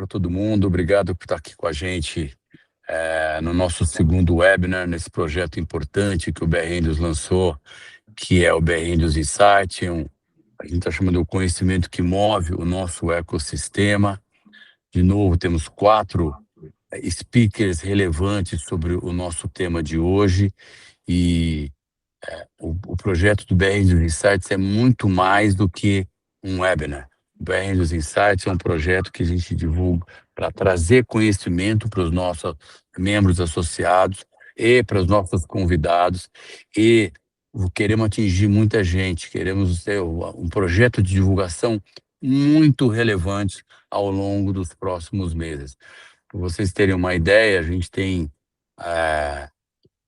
para todo mundo. Obrigado por estar aqui com a gente no nosso segundo webinar, nesse projeto importante que o BR Indios lançou, que é o BR Indios Insight. A gente está chamando o conhecimento que move o nosso ecossistema. De novo, temos 4 speakers relevantes sobre o nosso tema de hoje. E o projeto do BR Indios Insights é muito mais do que um webinar. O BR Indios Insights é um projeto que a gente divulga para trazer conhecimento para os nossos membros associados e para os nossos convidados, e queremos atingir muita gente, queremos ter um projeto de divulgação muito relevante ao longo dos próximos meses. Para vocês terem uma ideia, a gente tem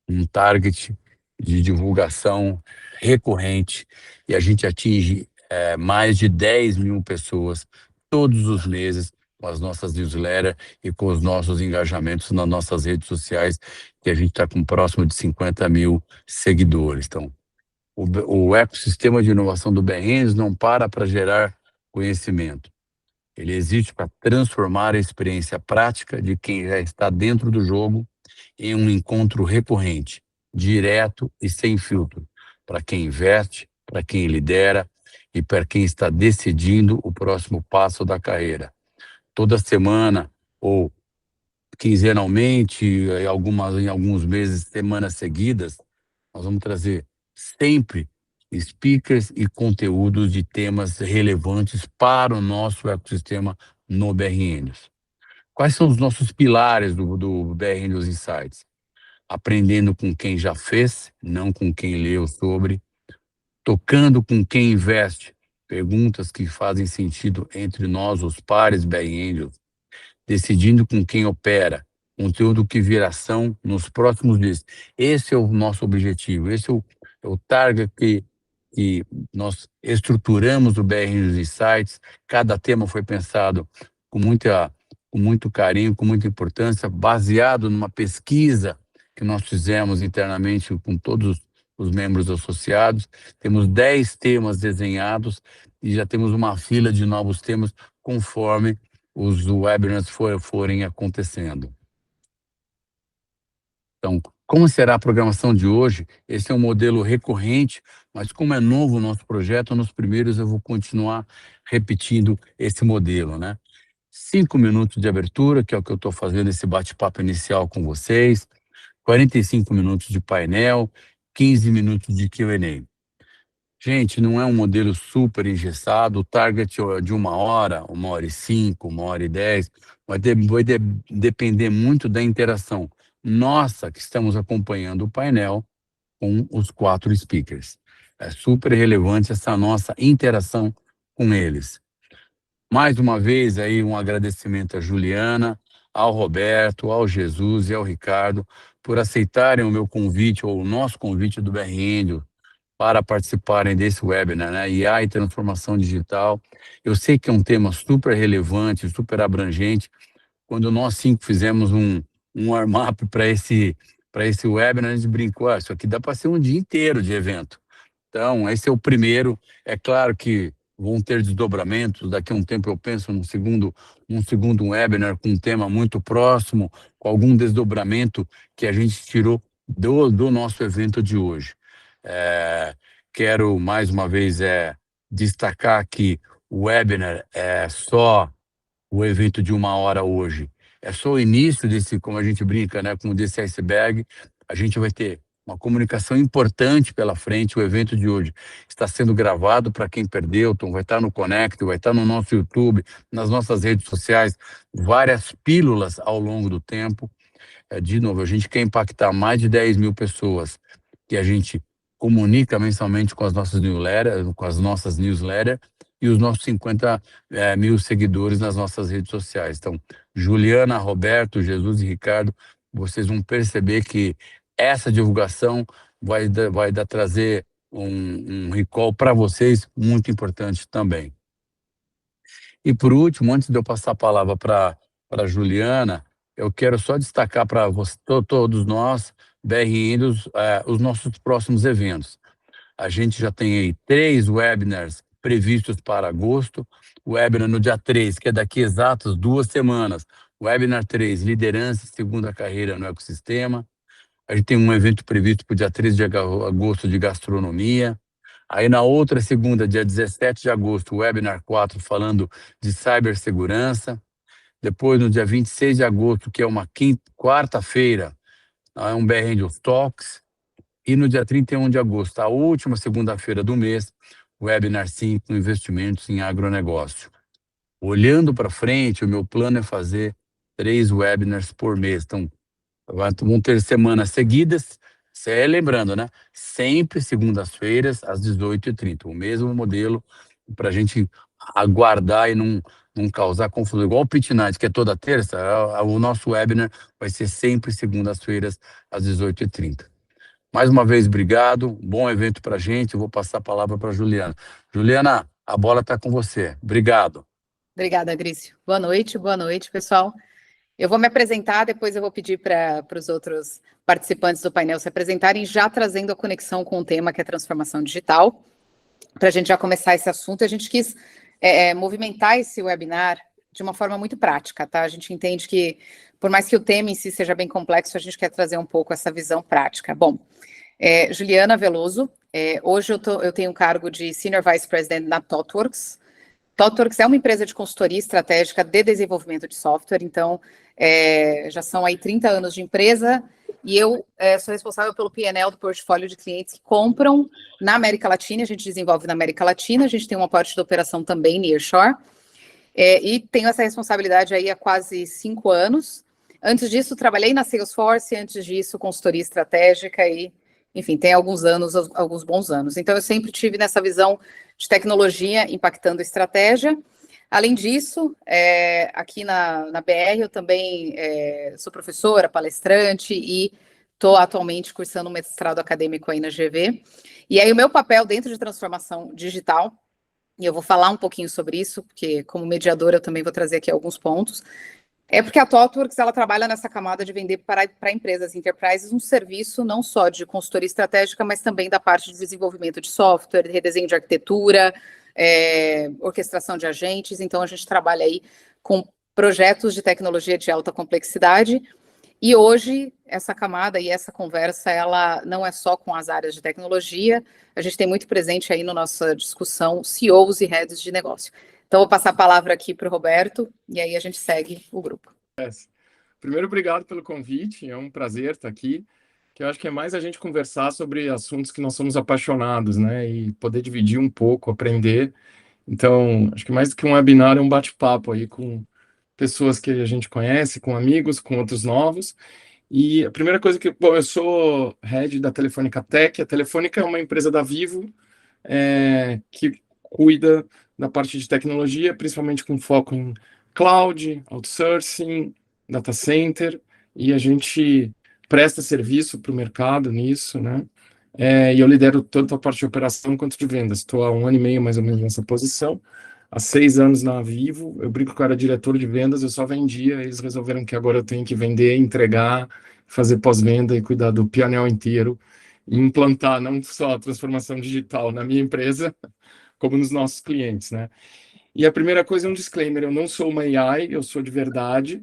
um target de divulgação recorrente e a gente atinge mais de 10 mil pessoas todos os meses com as nossas newsletters e com os nossos engajamentos nas nossas redes sociais, que a gente está com próximo de 50 mil seguidores. Então, o ecossistema de inovação do BR não para gerar conhecimento. Ele existe para transformar a experiência prática de quem já está dentro do jogo em um encontro recorrente, direto e sem filtro, para quem investe, para quem lidera e para quem está decidindo o próximo passo da carreira. Toda semana ou quinzenalmente, em alguns meses, semanas seguidas, nós vamos trazer sempre speakers e conteúdos de temas relevantes para o nosso ecossistema no BR Indios. Quais são os nossos pilares do BR Indios Insights? Aprendendo com quem já fez, não com quem leu sobre. Tocando com quem investe, perguntas que fazem sentido entre nós, os pares BR Indios. Decidindo com quem opera, conteúdo que vira ação nos próximos dias. Esse é o nosso objetivo, esse é o target que nós estruturamos o BR Indios Insights. Cada tema foi pensado com muito carinho, com muita importância, baseado numa pesquisa que nós fizemos internamente com todos os membros associados. Temos 10 temas desenhados e já temos uma fila de novos temas conforme os webinars forem acontecendo. Então, como será a programação de hoje? Esse é um modelo recorrente, mas como é novo o nosso projeto, nos primeiros eu vou continuar repetindo esse modelo, né? 5 minutos de abertura, que é o que eu estou fazendo esse bate-papo inicial com vocês, 45 minutos de painel, 15 minutos de Q&A. Gente, não é um modelo super engessado, o target é de 1 hora, 1h05, 1h10, vai depender muito da interação nossa que estamos acompanhando o painel com os 4 speakers. É super relevante essa nossa interação com eles. Mais uma vez, aí, um agradecimento à Juliana, ao Roberto, ao Jesus e ao Ricardo por aceitarem o meu convite, ou o nosso convite do BR Indios, para participarem desse webinar, né? IA e transformação digital. Eu sei que é um tema super relevante, super abrangente. Quando nós 5 fizemos um warm-up para esse webinar, a gente brincou, isso aqui dá para ser um dia inteiro de evento. Então, esse é o primeiro. É claro que vão ter desdobramentos. Daqui a um tempo eu penso num segundo webinar com um tema muito próximo, com algum desdobramento que a gente tirou do nosso evento de hoje. Quero mais uma vez destacar que o webinar é só o evento de 1 hora hoje. É só o início desse, como a gente brinca, né, com desse iceberg. A gente vai ter uma comunicação importante pela frente. O evento de hoje está sendo gravado para quem perdeu, então vai estar no Connect, vai estar no nosso YouTube, nas nossas redes sociais, várias pílulas ao longo do tempo. De novo, a gente quer impactar mais de 10 mil pessoas que a gente comunica mensalmente com as nossas newsletters e os nossos 50 mil seguidores nas nossas redes sociais. Então, Juliana, Roberto, Jesus e Ricardo, vocês vão perceber que essa divulgação vai trazer um recall para vocês muito importante também. E por último, antes de eu passar a palavra para a Juliana, eu quero só destacar para todos nós, BR Indios, os nossos próximos eventos. A gente já tem aí 3 webinars previstos para agosto. O webinar no dia 3, que é daqui exatas 2 semanas. Webinar 3, liderança e segunda carreira no ecossistema. A gente tem um evento previsto para o dia 13 de agosto de gastronomia. Aí na outra segunda, dia 17 de agosto, o webinar 4 falando de cibersegurança. Depois, no dia 26 de agosto, que é uma quarta-feira, é um BR Angels Talks. E no dia 31 de agosto, a última segunda-feira do mês, o webinar 5, investimentos em agronegócio. Olhando para frente, o meu plano é fazer 3 webinars por mês. Então, vão ter semanas seguidas, lembrando, né? Sempre segundas-feiras, às 18h30. O mesmo modelo para a gente aguardar e não causar confusão. Igual o Pit Night, que é toda terça, o nosso webinar vai ser sempre segundas-feiras, às 18h30. Mais uma vez, obrigado. Bom evento para a gente. Eu vou passar a palavra para a Juliana. Juliana, a bola está com você. Obrigado. Obrigada, Grício. Boa noite, pessoal. Eu vou me apresentar, depois eu vou pedir para os outros participantes do painel se apresentarem, já trazendo a conexão com o tema que é transformação digital, para a gente já começar esse assunto. A gente quis movimentar esse webinar de uma forma muito prática, tá? A gente entende que, por mais que o tema em si seja bem complexo, a gente quer trazer um pouco essa visão prática. Bom, Juliana Veloso, hoje eu tenho o cargo de Senior Vice President na ThoughtWorks. ThoughtWorks é uma empresa de consultoria estratégica de desenvolvimento de software, então já são aí 30 anos de empresa, e eu sou responsável pelo P&L do portfólio de clientes que compram na América Latina. A gente desenvolve na América Latina, a gente tem uma parte da operação também nearshore, e tenho essa responsabilidade aí há quase 5 anos. Antes disso, trabalhei na Salesforce, antes disso, consultoria estratégica e, enfim, tem alguns bons anos. Então, eu sempre tive nessa visão de tecnologia impactando estratégia. Além disso, aqui na BR, eu também sou professora, palestrante e estou atualmente cursando um mestrado acadêmico aí na GV. E aí, o meu papel dentro de transformação digital, e eu vou falar um pouquinho sobre isso, porque como mediadora eu também vou trazer aqui alguns pontos, porque a ThoughtWorks, ela trabalha nessa camada de vender para empresas enterprises um serviço não só de consultoria estratégica, mas também da parte de desenvolvimento de software, redesenho de arquitetura, orquestração de agentes. Então, a gente trabalha aí com projetos de tecnologia de alta complexidade. E hoje, essa camada e essa conversa, ela não é só com as áreas de tecnologia, a gente tem muito presente aí na nossa discussão CEOs e heads de negócio. Então, vou passar a palavra aqui para o Roberto, e aí a gente segue o grupo. Primeiro, obrigado pelo convite, é um prazer estar aqui, que eu acho que é mais a gente conversar sobre assuntos que nós somos apaixonados, né, e poder dividir um pouco, aprender. Então, acho que mais do que um webinar, é um bate-papo aí com pessoas que a gente conhece, com amigos, com outros novos. E a primeira coisa eu sou head da Telefônica Tech. A Telefônica é uma empresa da Vivo, que cuida da parte de tecnologia, principalmente com foco em cloud, outsourcing, data center, e a gente presta serviço para o mercado nisso, né? E eu lidero tanto a parte de operação quanto de vendas. Estou há 1 ano e meio, mais ou menos, nessa posição. Há 6 anos na Vivo, eu brinco que eu era diretor de vendas, eu só vendia, eles resolveram que agora eu tenho que vender, entregar, fazer pós-venda e cuidar do P&L inteiro, e implantar não só a transformação digital na minha empresa, como nos nossos clientes, né? E a primeira coisa é um disclaimer: eu não sou uma AI, eu sou de verdade.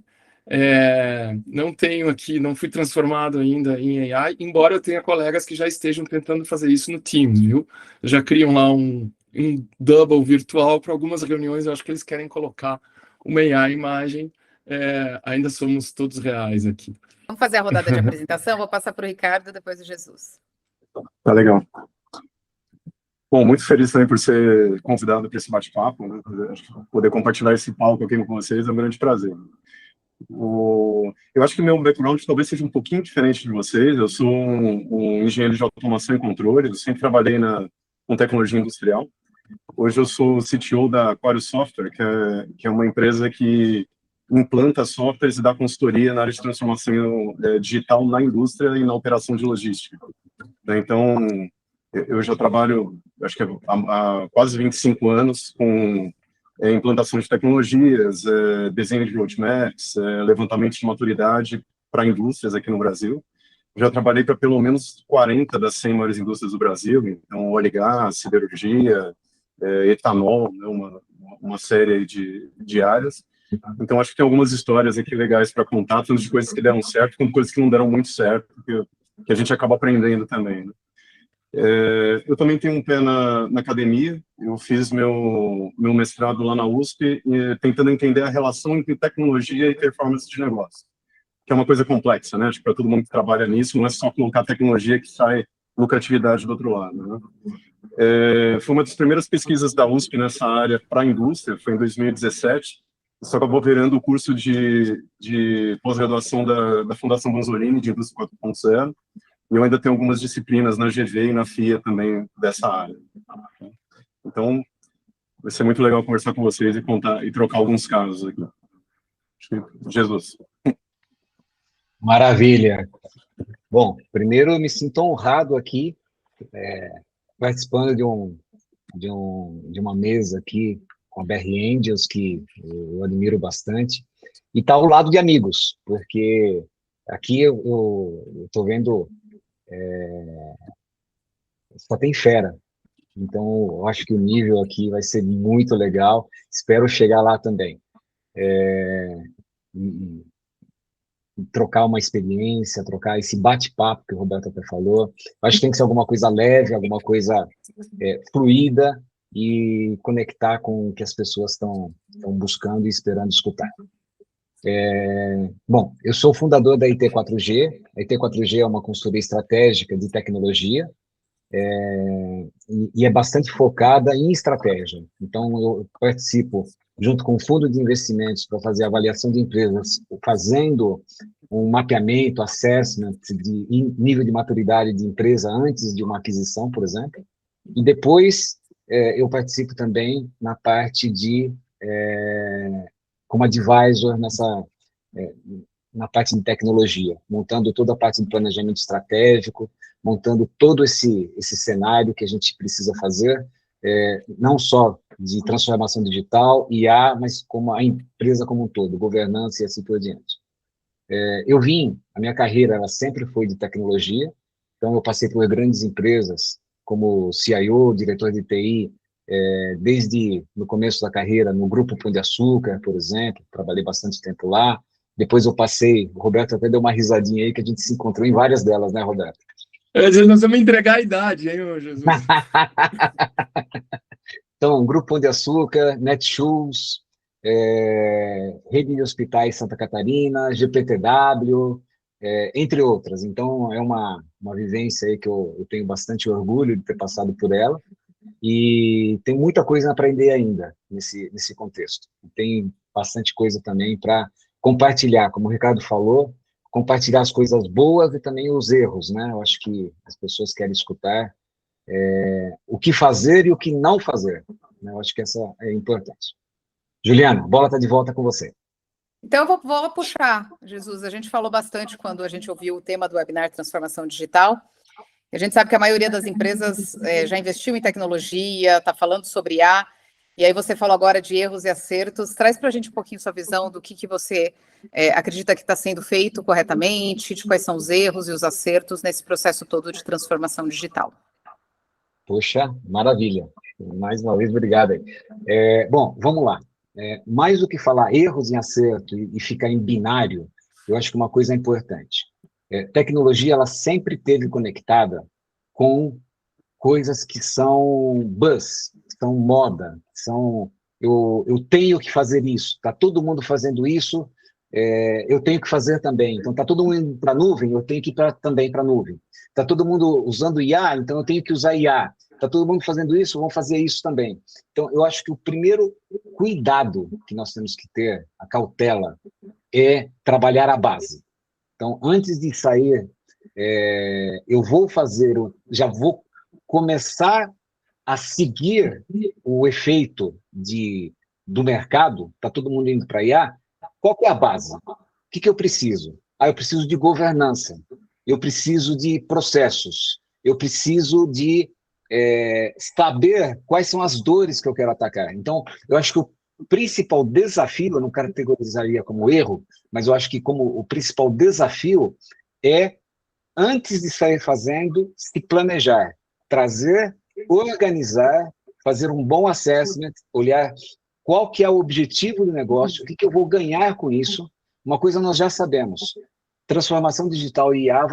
Não fui transformado ainda em AI, embora eu tenha colegas que já estejam tentando fazer isso no Teams, viu? Já criam lá um double virtual para algumas reuniões. Eu acho que eles querem colocar uma AI imagem. Ainda somos todos reais aqui. Vamos fazer a rodada de apresentação. Vou passar para o Ricardo, depois o Jesus. Tá legal. Bom, muito feliz também por ser convidado para esse bate-papo, né? Poder compartilhar esse palco aqui com vocês é um grande prazer. Eu acho que meu background talvez seja um pouquinho diferente de vocês. Eu sou um engenheiro de automação e controle, eu sempre trabalhei com tecnologia industrial. Hoje eu sou CTO da Aquarius Software, que é uma empresa que implanta softwares e dá consultoria na área de transformação digital na indústria e na operação de logística. Então, eu já trabalho, acho que há quase 25 anos com implantação de tecnologias, desenho de roadmaps, levantamento de maturidade para indústrias aqui no Brasil. Já trabalhei para pelo menos 40 das 100 maiores indústrias do Brasil, então óleo e gás, siderurgia, etanol, né, uma série de áreas. Então, acho que tem algumas histórias aqui legais para contar, tanto de coisas que deram certo, como coisas que não deram muito certo, que a gente acaba aprendendo também, né? Eu também tenho um pé na academia. Eu fiz meu mestrado lá na USP, tentando entender a relação entre tecnologia e performance de negócio, que é uma coisa complexa, né? Acho que para todo mundo que trabalha nisso, não é só colocar tecnologia que sai lucratividade do outro lado, né? Foi uma das primeiras pesquisas da USP nessa área para a indústria, foi em 2017. Isso acabou virando o curso de pós-graduação da Fundação Banzolini, de Indústria 4.0. E eu ainda tenho algumas disciplinas na GV e na FIA também dessa área. Então, vai ser muito legal conversar com vocês e contar e trocar alguns casos aqui. Jesus. Maravilha. Bom, primeiro eu me sinto honrado aqui, participando de uma mesa aqui com a BR Angels, que eu admiro bastante, e está ao lado de amigos, porque aqui eu estou vendo só tem fera. Então, eu acho que o nível aqui vai ser muito legal. Espero chegar lá também. E trocar uma experiência, trocar esse bate-papo que o Roberto até falou. Acho que tem que ser alguma coisa leve, alguma coisa fluida e conectar com o que as pessoas estão buscando e esperando escutar. Bom, eu sou fundador da IT4G. A IT4G é uma consultoria estratégica de tecnologia, e é bastante focada em estratégia. Então, eu participo, junto com o fundo de investimentos, para fazer avaliação de empresas, fazendo um mapeamento, assessment de nível de maturidade de empresa antes de uma aquisição, por exemplo. E depois, eu participo também na parte como advisor na parte de tecnologia, montando toda a parte de planejamento estratégico, montando todo esse cenário que a gente precisa fazer, não só de transformação digital, IA, mas como a empresa como um todo, governança e assim por diante. A minha carreira ela sempre foi de tecnologia, então eu passei por grandes empresas, como CIO, diretor de TI, desde no começo da carreira, no Grupo Pão de Açúcar, por exemplo, trabalhei bastante tempo lá. Depois eu passei, o Roberto até deu uma risadinha aí, que a gente se encontrou em várias delas, né, Roberto? Nós vamos entregar a idade, hein, ô Jesus? Então, Grupo Pão de Açúcar, Netshoes, Rede de Hospitais Santa Catarina, GPTW, entre outras. Então, é uma vivência aí que eu tenho bastante orgulho de ter passado por ela, e tem muita coisa a aprender ainda nesse contexto. Tem bastante coisa também para compartilhar, como o Ricardo falou, compartilhar as coisas boas e também os erros, né? Eu acho que as pessoas querem escutar o que fazer e o que não fazer, né? Eu acho que essa é importante. Juliana, a bola está de volta com você. Então, eu vou puxar, Jesus. A gente falou bastante quando a gente ouviu o tema do webinar Transformação Digital. A gente sabe que a maioria das empresas já investiu em tecnologia, está falando sobre IA, e aí você falou agora de erros e acertos. Traz para a gente um pouquinho sua visão do que você acredita que está sendo feito corretamente, de quais são os erros e os acertos nesse processo todo de transformação digital. Poxa, maravilha. Mais uma vez, obrigado aí. Bom, vamos lá. Mais do que falar erros e acerto e ficar em binário, eu acho que uma coisa é importante. Tecnologia, ela sempre esteve conectada com coisas que são buzz, são moda, eu tenho que fazer isso, está todo mundo fazendo isso, eu tenho que fazer também. Então, está todo mundo indo para a nuvem, eu tenho que ir também para a nuvem. Está todo mundo usando IA, então eu tenho que usar IA. Está todo mundo fazendo isso, vamos fazer isso também. Então, eu acho que o primeiro cuidado que nós temos que ter, a cautela, é trabalhar a base. Então, antes de sair, já vou começar a seguir o efeito do mercado, está todo mundo indo para IA, qual que é a base? O que eu preciso? Eu preciso de governança, eu preciso de processos, eu preciso de saber quais são as dores que eu quero atacar. Então, eu acho que o principal desafio, eu não categorizaria como erro, mas eu acho que como o principal desafio é, antes de sair fazendo, se planejar, trazer, organizar, fazer um bom assessment, olhar qual que é o objetivo do negócio, o que que eu vou ganhar com isso. Uma coisa nós já sabemos, transformação digital e IA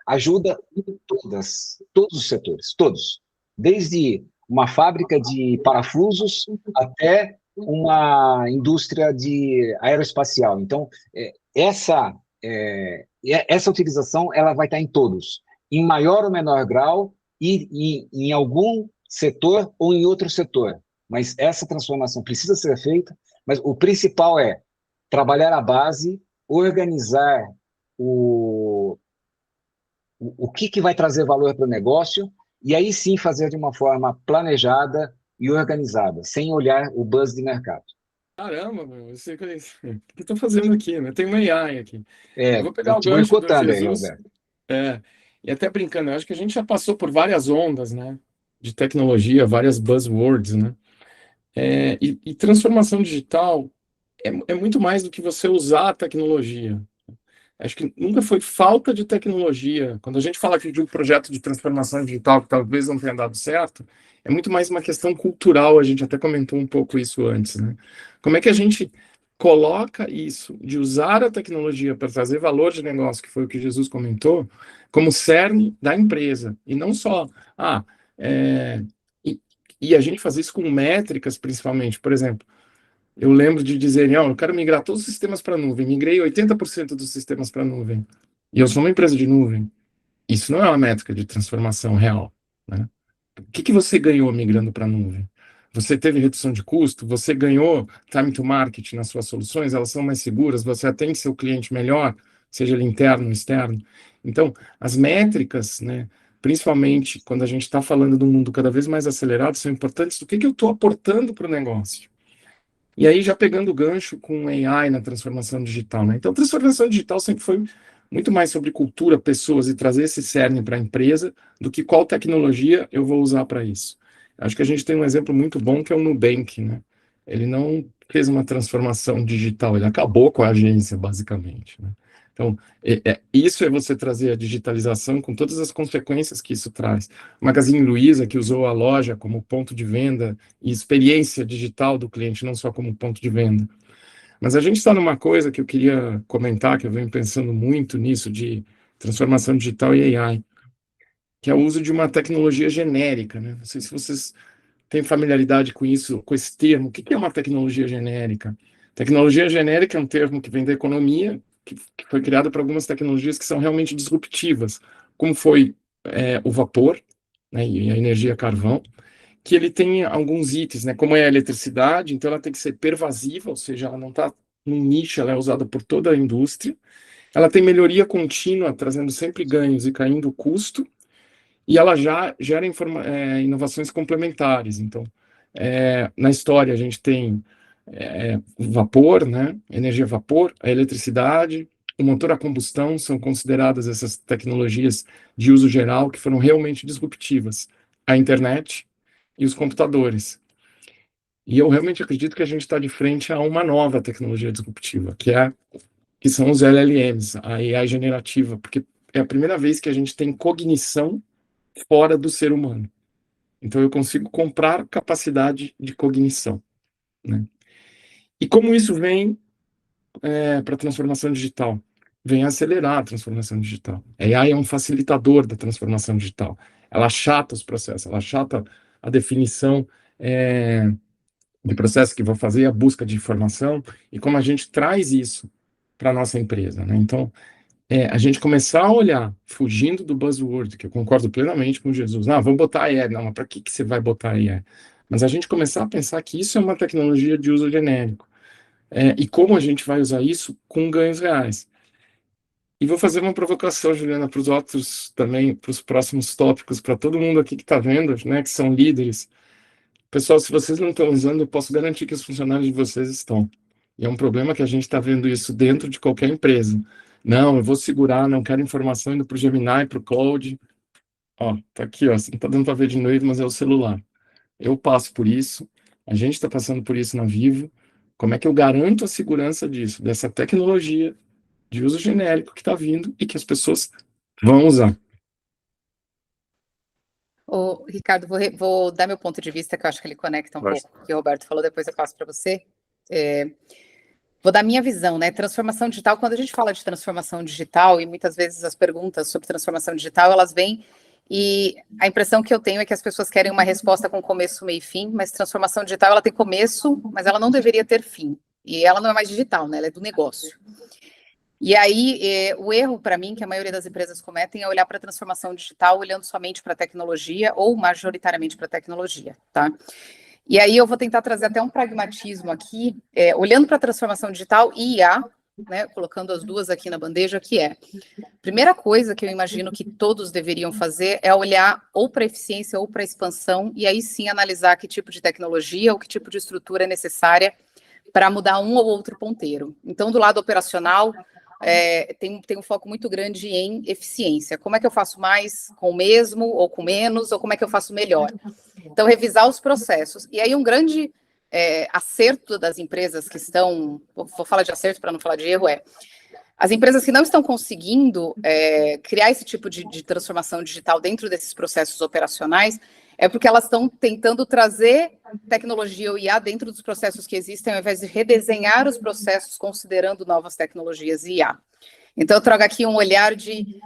ajuda em todos os setores, todos. Desde uma fábrica de parafusos até uma indústria de aeroespacial. Então, essa utilização ela vai estar em todos, em maior ou menor grau, e em algum setor ou em outro setor. Mas essa transformação precisa ser feita, mas o principal é trabalhar a base, organizar o que vai trazer valor para o negócio, e aí sim fazer de uma forma planejada e organizada, sem olhar o buzz de mercado. Caramba, meu, eu sei o que eu estou fazendo aqui, né? Tem uma AI aqui. Eu vou pegar Tô o te gancho do boicotando aí, Jesus, Roberto. e até brincando, eu acho que a gente já passou por várias ondas, né? De tecnologia, várias buzzwords, né? E transformação digital é muito mais do que você usar a tecnologia. Acho que nunca foi falta de tecnologia. Quando a gente fala aqui de um projeto de transformação digital que talvez não tenha dado certo, é muito mais uma questão cultural. A gente até comentou um pouco isso antes, né? Como é que a gente coloca isso de usar a tecnologia para trazer valor de negócio, que foi o que Jesus comentou, como cerne da empresa e não só é, e, e a gente fazer isso com métricas, principalmente. Por exemplo, eu lembro de dizerem, eu quero migrar todos os sistemas para a nuvem. Migrei 80% dos sistemas para a nuvem. E eu sou uma empresa de nuvem. Isso não é uma métrica de transformação real, né? O que você ganhou migrando para a nuvem? Você teve redução de custo? Você ganhou time to market nas suas soluções? Elas são mais seguras? Você atende seu cliente melhor, seja ele interno ou externo? Então, as métricas, né, principalmente quando a gente está falando de um mundo cada vez mais acelerado, são importantes do que eu estou aportando para o negócio. E aí, já pegando o gancho com AI na transformação digital, né? Então, transformação digital sempre foi muito mais sobre cultura, pessoas e trazer esse cerne para a empresa do que qual tecnologia eu vou usar para isso. Acho que a gente tem um exemplo muito bom que é o Nubank, né? Ele não fez uma transformação digital, ele acabou com a agência, basicamente, né? Então, isso é você trazer a digitalização com todas as consequências que isso traz. O Magazine Luiza, que usou a loja como ponto de venda e experiência digital do cliente, não só como ponto de venda. Mas a gente está numa coisa que eu queria comentar, que eu venho pensando muito nisso, de transformação digital e AI, que é o uso de uma tecnologia genérica, né? Não sei se vocês têm familiaridade com isso, com esse termo. O que é uma tecnologia genérica? Tecnologia genérica é um termo que vem da economia, que foi criado para algumas tecnologias que são realmente disruptivas, como foi o vapor, né, e a energia carvão, que ele tem alguns itens, né, como é a eletricidade, então ela tem que ser pervasiva, ou seja, ela não está num nicho, ela é usada por toda a indústria, ela tem melhoria contínua, trazendo sempre ganhos e caindo o custo, e ela já gera inovações complementares. Então, na história a gente tem vapor, né, energia a vapor, a eletricidade, o motor a combustão, são consideradas essas tecnologias de uso geral que foram realmente disruptivas. A internet e os computadores. E eu realmente acredito que a gente está de frente a uma nova tecnologia disruptiva, que são os LLMs, a AI generativa, porque é a primeira vez que a gente tem cognição fora do ser humano. Então eu consigo comprar capacidade de cognição, né? E como isso vem para a transformação digital? Vem acelerar a transformação digital. A AI é um facilitador da transformação digital. Ela achata os processos, ela achata a definição de processo que vou fazer, a busca de informação, e como a gente traz isso para a nossa empresa, né? Então, a gente começar a olhar, fugindo do buzzword, que eu concordo plenamente com Jesus, vamos botar AI, não, mas para que você vai botar AI? Mas a gente começar a pensar que isso é uma tecnologia de uso genérico, e como a gente vai usar isso com ganhos reais. E vou fazer uma provocação, Juliana, para os outros também, para os próximos tópicos, para todo mundo aqui que está vendo, né, que são líderes. Pessoal, se vocês não estão usando, eu posso garantir que os funcionários de vocês estão. E é um problema que a gente está vendo isso dentro de qualquer empresa. Não, eu vou segurar, não quero informação indo para o Gemini, para o Cloud. Ó, tá aqui, ó, não está dando para ver de noite, mas é o celular. Eu passo por isso, a gente está passando por isso na Vivo. Como é que eu garanto a segurança disso, dessa tecnologia de uso genérico que está vindo e que as pessoas vão usar? Ricardo, vou dar meu ponto de vista, que eu acho que ele conecta um pouco o que o Roberto falou, depois eu passo para você. Vou dar minha visão, né? Transformação digital, quando a gente fala de transformação digital, e muitas vezes as perguntas sobre transformação digital, elas vêm, e a impressão que eu tenho é que as pessoas querem uma resposta com começo, meio e fim, mas transformação digital, ela tem começo, mas ela não deveria ter fim. E ela não é mais digital, né? Ela é do negócio. E aí, o erro, para mim, que a maioria das empresas cometem é olhar para a transformação digital olhando somente para a tecnologia ou majoritariamente para a tecnologia, tá? E aí eu vou tentar trazer até um pragmatismo aqui, olhando para a transformação digital e IA, né, colocando as duas aqui na bandeja, que é, primeira coisa que eu imagino que todos deveriam fazer é olhar ou para eficiência ou para expansão, e aí sim analisar que tipo de tecnologia ou que tipo de estrutura é necessária para mudar um ou outro ponteiro. Então, do lado operacional, tem um foco muito grande em eficiência. Como é que eu faço mais com o mesmo, ou com menos, ou como é que eu faço melhor? Então, revisar os processos. E aí, um grande acerto das empresas que estão... Vou falar de acerto para não falar de erro, as empresas que não estão conseguindo criar esse tipo de transformação digital dentro desses processos operacionais é porque elas estão tentando trazer tecnologia ou IA dentro dos processos que existem, ao invés de redesenhar os processos considerando novas tecnologias e IA. Então, eu trago aqui um olhar de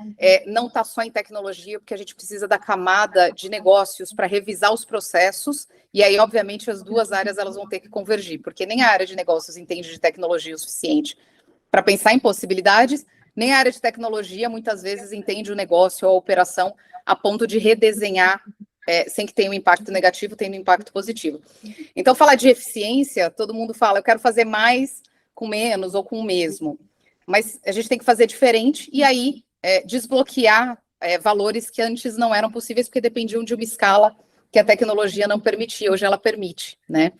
não estar só em tecnologia, porque a gente precisa da camada de negócios para revisar os processos, e aí, obviamente, as duas áreas elas vão ter que convergir, porque nem a área de negócios entende de tecnologia o suficiente para pensar em possibilidades, nem a área de tecnologia, muitas vezes, entende o negócio ou a operação a ponto de redesenhar sem que tenha um impacto negativo, tendo um impacto positivo. Então, falar de eficiência, todo mundo fala, eu quero fazer mais com menos ou com o mesmo. Mas a gente tem que fazer diferente e aí desbloquear valores que antes não eram possíveis porque dependiam de uma escala que a tecnologia não permitia, hoje ela permite, né?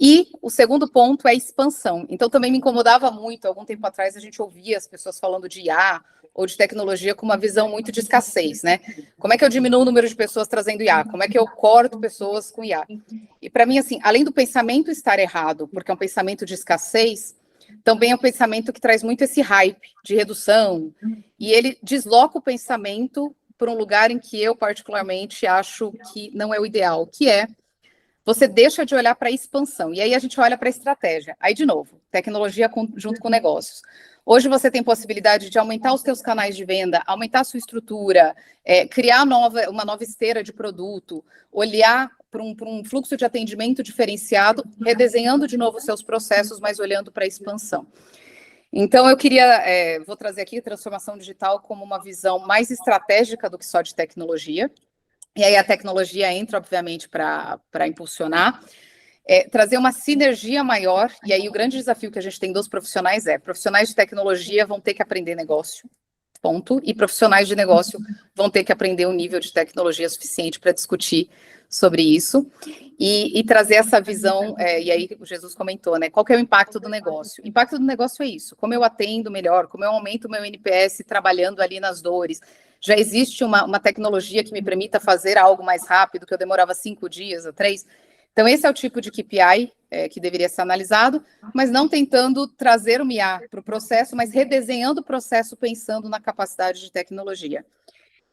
E o segundo ponto é a expansão. Então, também me incomodava muito, algum tempo atrás a gente ouvia as pessoas falando de IA ou de tecnologia com uma visão muito de escassez, né? Como é que eu diminuo o número de pessoas trazendo IA? Como é que eu corto pessoas com IA? E para mim, assim, além do pensamento estar errado, porque é um pensamento de escassez, também é um pensamento que traz muito esse hype de redução, e ele desloca o pensamento para um lugar em que eu, particularmente, acho que não é o ideal, que é você deixa de olhar para a expansão, e aí a gente olha para a estratégia. Aí, de novo, tecnologia junto com negócios. Hoje você tem possibilidade de aumentar os seus canais de venda, aumentar a sua estrutura, criar uma nova esteira de produto, olhar para um fluxo de atendimento diferenciado, redesenhando de novo os seus processos, mas olhando para a expansão. Então, eu vou trazer aqui a transformação digital como uma visão mais estratégica do que só de tecnologia. E aí a tecnologia entra, obviamente, para impulsionar, trazer uma sinergia maior, e aí o grande desafio que a gente tem dos profissionais profissionais de tecnologia vão ter que aprender negócio, ponto, e profissionais de negócio vão ter que aprender um nível de tecnologia suficiente para discutir sobre isso, e trazer essa visão, e aí o Jesus comentou, né, qual que é o impacto do negócio? O impacto do negócio é isso, como eu atendo melhor, como eu aumento o meu NPS trabalhando ali nas dores. Já existe uma tecnologia que me permita fazer algo mais rápido, que eu demorava 5 dias ou 3. Então, esse é o tipo de KPI que deveria ser analisado, mas não tentando trazer o IA para o processo, mas redesenhando o processo pensando na capacidade de tecnologia.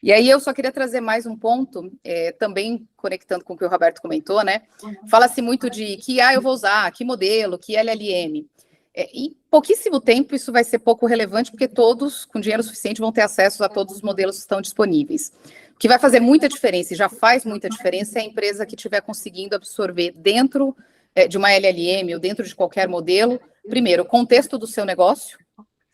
E aí eu só queria trazer mais um ponto, também conectando com o que o Roberto comentou, né? Fala-se muito de que IA eu vou usar, que modelo, que LLM. Em pouquíssimo tempo, isso vai ser pouco relevante, porque todos, com dinheiro suficiente, vão ter acesso a todos os modelos que estão disponíveis. O que vai fazer muita diferença, e já faz muita diferença, é a empresa que estiver conseguindo absorver dentro de uma LLM ou dentro de qualquer modelo, primeiro, o contexto do seu negócio,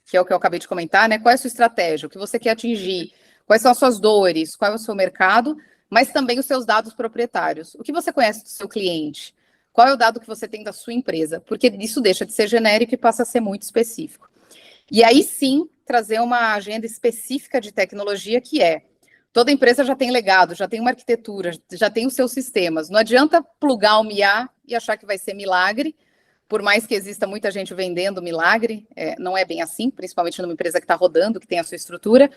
que é o que eu acabei de comentar, né? Qual é a sua estratégia, o que você quer atingir, quais são as suas dores, qual é o seu mercado, mas também os seus dados proprietários. O que você conhece do seu cliente? Qual é o dado que você tem da sua empresa? Porque isso deixa de ser genérico e passa a ser muito específico. E aí sim, trazer uma agenda específica de tecnologia que toda empresa já tem legado, já tem uma arquitetura, já tem os seus sistemas. Não adianta plugar um IA e achar que vai ser milagre, por mais que exista muita gente vendendo milagre, não é bem assim, principalmente numa empresa que está rodando, que tem a sua estrutura.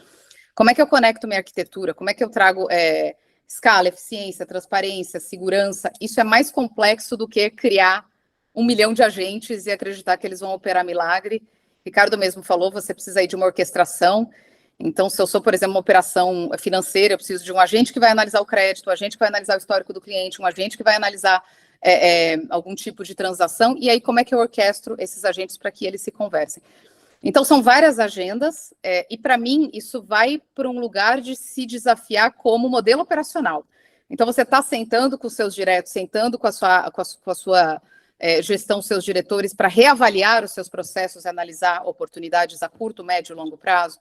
Como é que eu conecto minha arquitetura? Como é que eu trago escala, eficiência, transparência, segurança? Isso é mais complexo do que criar 1 milhão de agentes e acreditar que eles vão operar milagre. Ricardo mesmo falou, você precisa aí de uma orquestração. Então, se eu sou, por exemplo, uma operação financeira, eu preciso de um agente que vai analisar o crédito, um agente que vai analisar o histórico do cliente, um agente que vai analisar algum tipo de transação, e aí como é que eu orquestro esses agentes para que eles se conversem. Então, são várias agendas, e para mim, isso vai para um lugar de se desafiar como modelo operacional. Então, você está sentando com os seus diretos, sentando com a sua gestão, seus diretores, para reavaliar os seus processos e analisar oportunidades a curto, médio e longo prazo.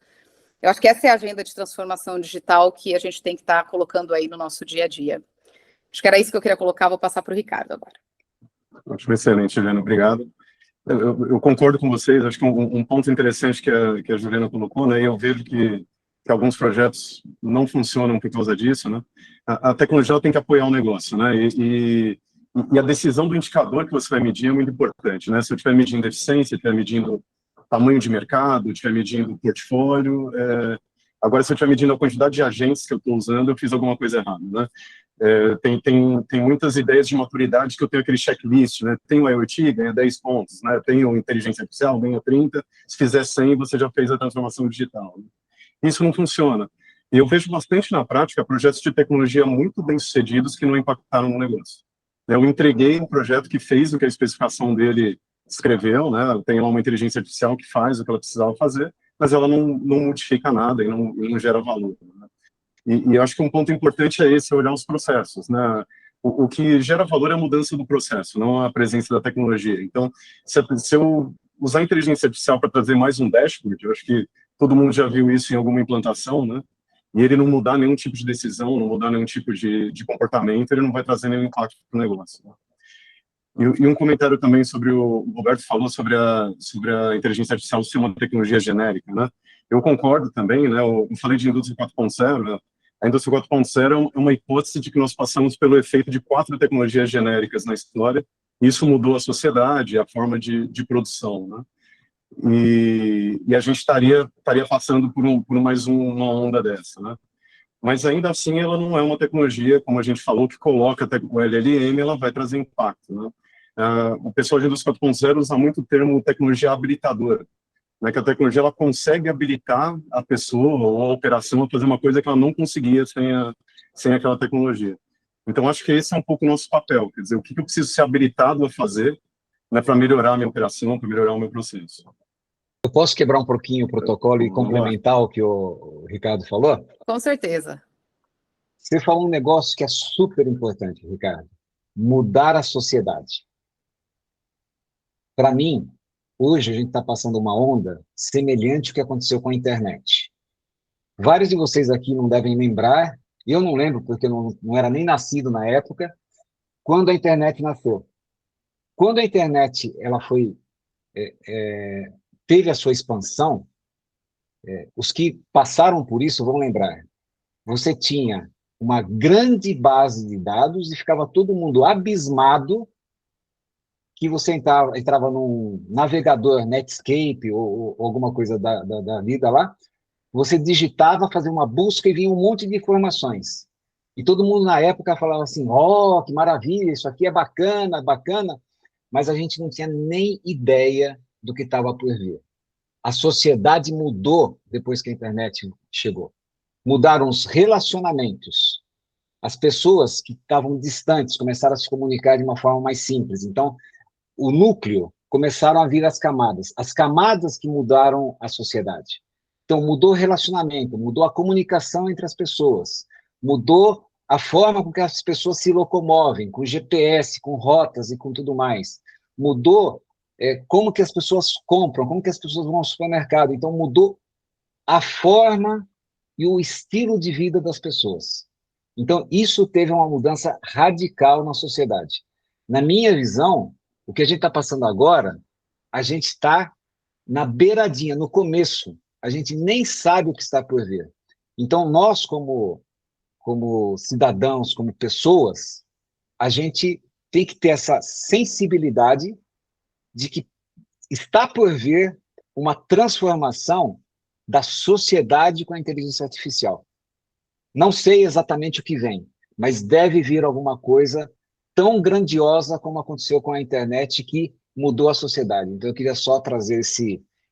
Eu acho que essa é a agenda de transformação digital que a gente tem que estar colocando aí no nosso dia a dia. Acho que era isso que eu queria colocar, vou passar para o Ricardo agora. Acho excelente, Juliana, obrigado. Eu concordo com vocês, acho que um ponto interessante que a Juliana colocou, né, e eu vejo que alguns projetos não funcionam por causa disso, né, a tecnologia tem que apoiar o negócio, né, e a decisão do indicador que você vai medir é muito importante, né, se eu estiver medindo eficiência, estiver medindo tamanho de mercado, estiver medindo portfólio, agora se eu estiver medindo a quantidade de agentes que eu estou usando, eu fiz alguma coisa errada, né. Tem muitas ideias de maturidade que eu tenho aquele checklist, né? Tem o IoT, ganha 10 pontos, né? Tem o inteligência artificial, ganha 30. Se fizer 100, você já fez a transformação digital. Né? Isso não funciona. E eu vejo bastante na prática projetos de tecnologia muito bem-sucedidos que não impactaram no negócio. Eu entreguei um projeto que fez o que a especificação dele escreveu, né? Tem lá uma inteligência artificial que faz o que ela precisava fazer, mas ela não modifica nada e não gera valor. Né? E eu acho que um ponto importante é esse, olhar os processos, né? O que gera valor é a mudança do processo, não a presença da tecnologia. Então, se eu usar a inteligência artificial para trazer mais um dashboard, eu acho que todo mundo já viu isso em alguma implantação, né? E ele não mudar nenhum tipo de decisão, não mudar nenhum tipo de comportamento, ele não vai trazer nenhum impacto para o negócio. Né? E um comentário também sobre o Roberto falou sobre a inteligência artificial ser uma tecnologia genérica, né? Eu concordo também, né? Eu falei de indústria 4.0, né? A indústria 4.0 é uma hipótese de que nós passamos pelo efeito de 4 tecnologias genéricas na história, e isso mudou a sociedade, a forma de produção, né? E a gente estaria passando por mais uma onda dessa, né? Mas ainda assim ela não é uma tecnologia, como a gente falou, que coloca o LLM, ela vai trazer impacto, né? O pessoal de indústria 4.0 usa muito o termo tecnologia habilitadora, né, que a tecnologia ela consegue habilitar a pessoa ou a operação a fazer uma coisa que ela não conseguia sem aquela tecnologia. Então, acho que esse é um pouco o nosso papel, quer dizer, o que eu preciso ser habilitado a fazer, né, para melhorar a minha operação, para melhorar o meu processo. Eu posso quebrar um pouquinho o protocolo e complementar o que o Ricardo falou? Com certeza. Você falou um negócio que é super importante, Ricardo. Mudar a sociedade. Para mim, hoje a gente está passando uma onda semelhante ao que aconteceu com a internet. Vários de vocês aqui não devem lembrar, eu não lembro porque eu não era nem nascido na época, quando a internet nasceu. Quando a internet ela teve a sua expansão, os que passaram por isso vão lembrar. Você tinha uma grande base de dados e ficava todo mundo abismado que você entrava num navegador Netscape ou alguma coisa da vida lá, você digitava, fazia uma busca e vinha um monte de informações. E todo mundo na época falava assim, que maravilha, isso aqui é bacana, bacana, mas a gente não tinha nem ideia do que estava por vir. A sociedade mudou depois que a internet chegou. Mudaram os relacionamentos. As pessoas que estavam distantes começaram a se comunicar de uma forma mais simples. Então, o núcleo começaram a vir as camadas que mudaram a sociedade. Então, mudou o relacionamento, mudou a comunicação entre as pessoas, mudou a forma com que as pessoas se locomovem, com GPS, com rotas e com tudo mais. Mudou como que as pessoas compram, como que as pessoas vão ao supermercado. Então, mudou a forma e o estilo de vida das pessoas. Então, isso teve uma mudança radical na sociedade. Na minha visão, o que a gente está passando agora, a gente está na beiradinha, no começo. A gente nem sabe o que está por vir. Então, nós, como cidadãos, como pessoas, a gente tem que ter essa sensibilidade de que está por vir uma transformação da sociedade com a inteligência artificial. Não sei exatamente o que vem, mas deve vir alguma coisa tão grandiosa como aconteceu com a internet que mudou a sociedade. Então, eu queria só trazer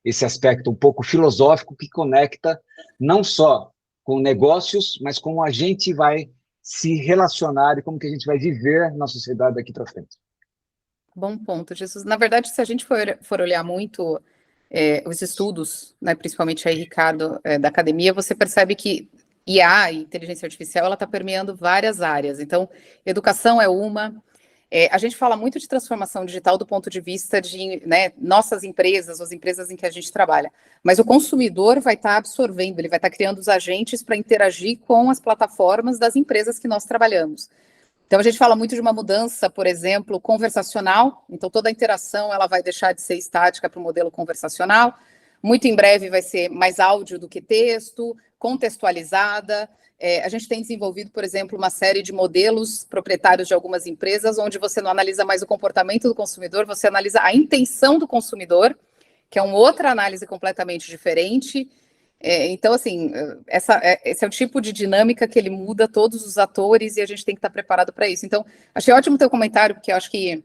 esse aspecto um pouco filosófico que conecta não só com negócios, mas como a gente vai se relacionar e como que a gente vai viver na sociedade daqui para frente. Bom ponto, Jesus. Na verdade, se a gente for olhar muito os estudos, né, principalmente aí, Ricardo, da academia, você percebe que IA, inteligência artificial, ela está permeando várias áreas. Então, educação é uma. A gente fala muito de transformação digital do ponto de vista de, né, nossas empresas, as empresas em que a gente trabalha. Mas o consumidor vai estar absorvendo, ele vai estar criando os agentes para interagir com as plataformas das empresas que nós trabalhamos. Então, a gente fala muito de uma mudança, por exemplo, conversacional. Então, toda a interação ela vai deixar de ser estática para o modelo conversacional. Muito em breve vai ser mais áudio do que texto, contextualizada. A gente tem desenvolvido, por exemplo, uma série de modelos proprietários de algumas empresas, onde você não analisa mais o comportamento do consumidor, você analisa a intenção do consumidor, que é uma outra análise completamente diferente. Então, assim, esse é o tipo de dinâmica que ele muda todos os atores e a gente tem que estar preparado para isso. Então, achei ótimo o teu comentário, porque eu acho que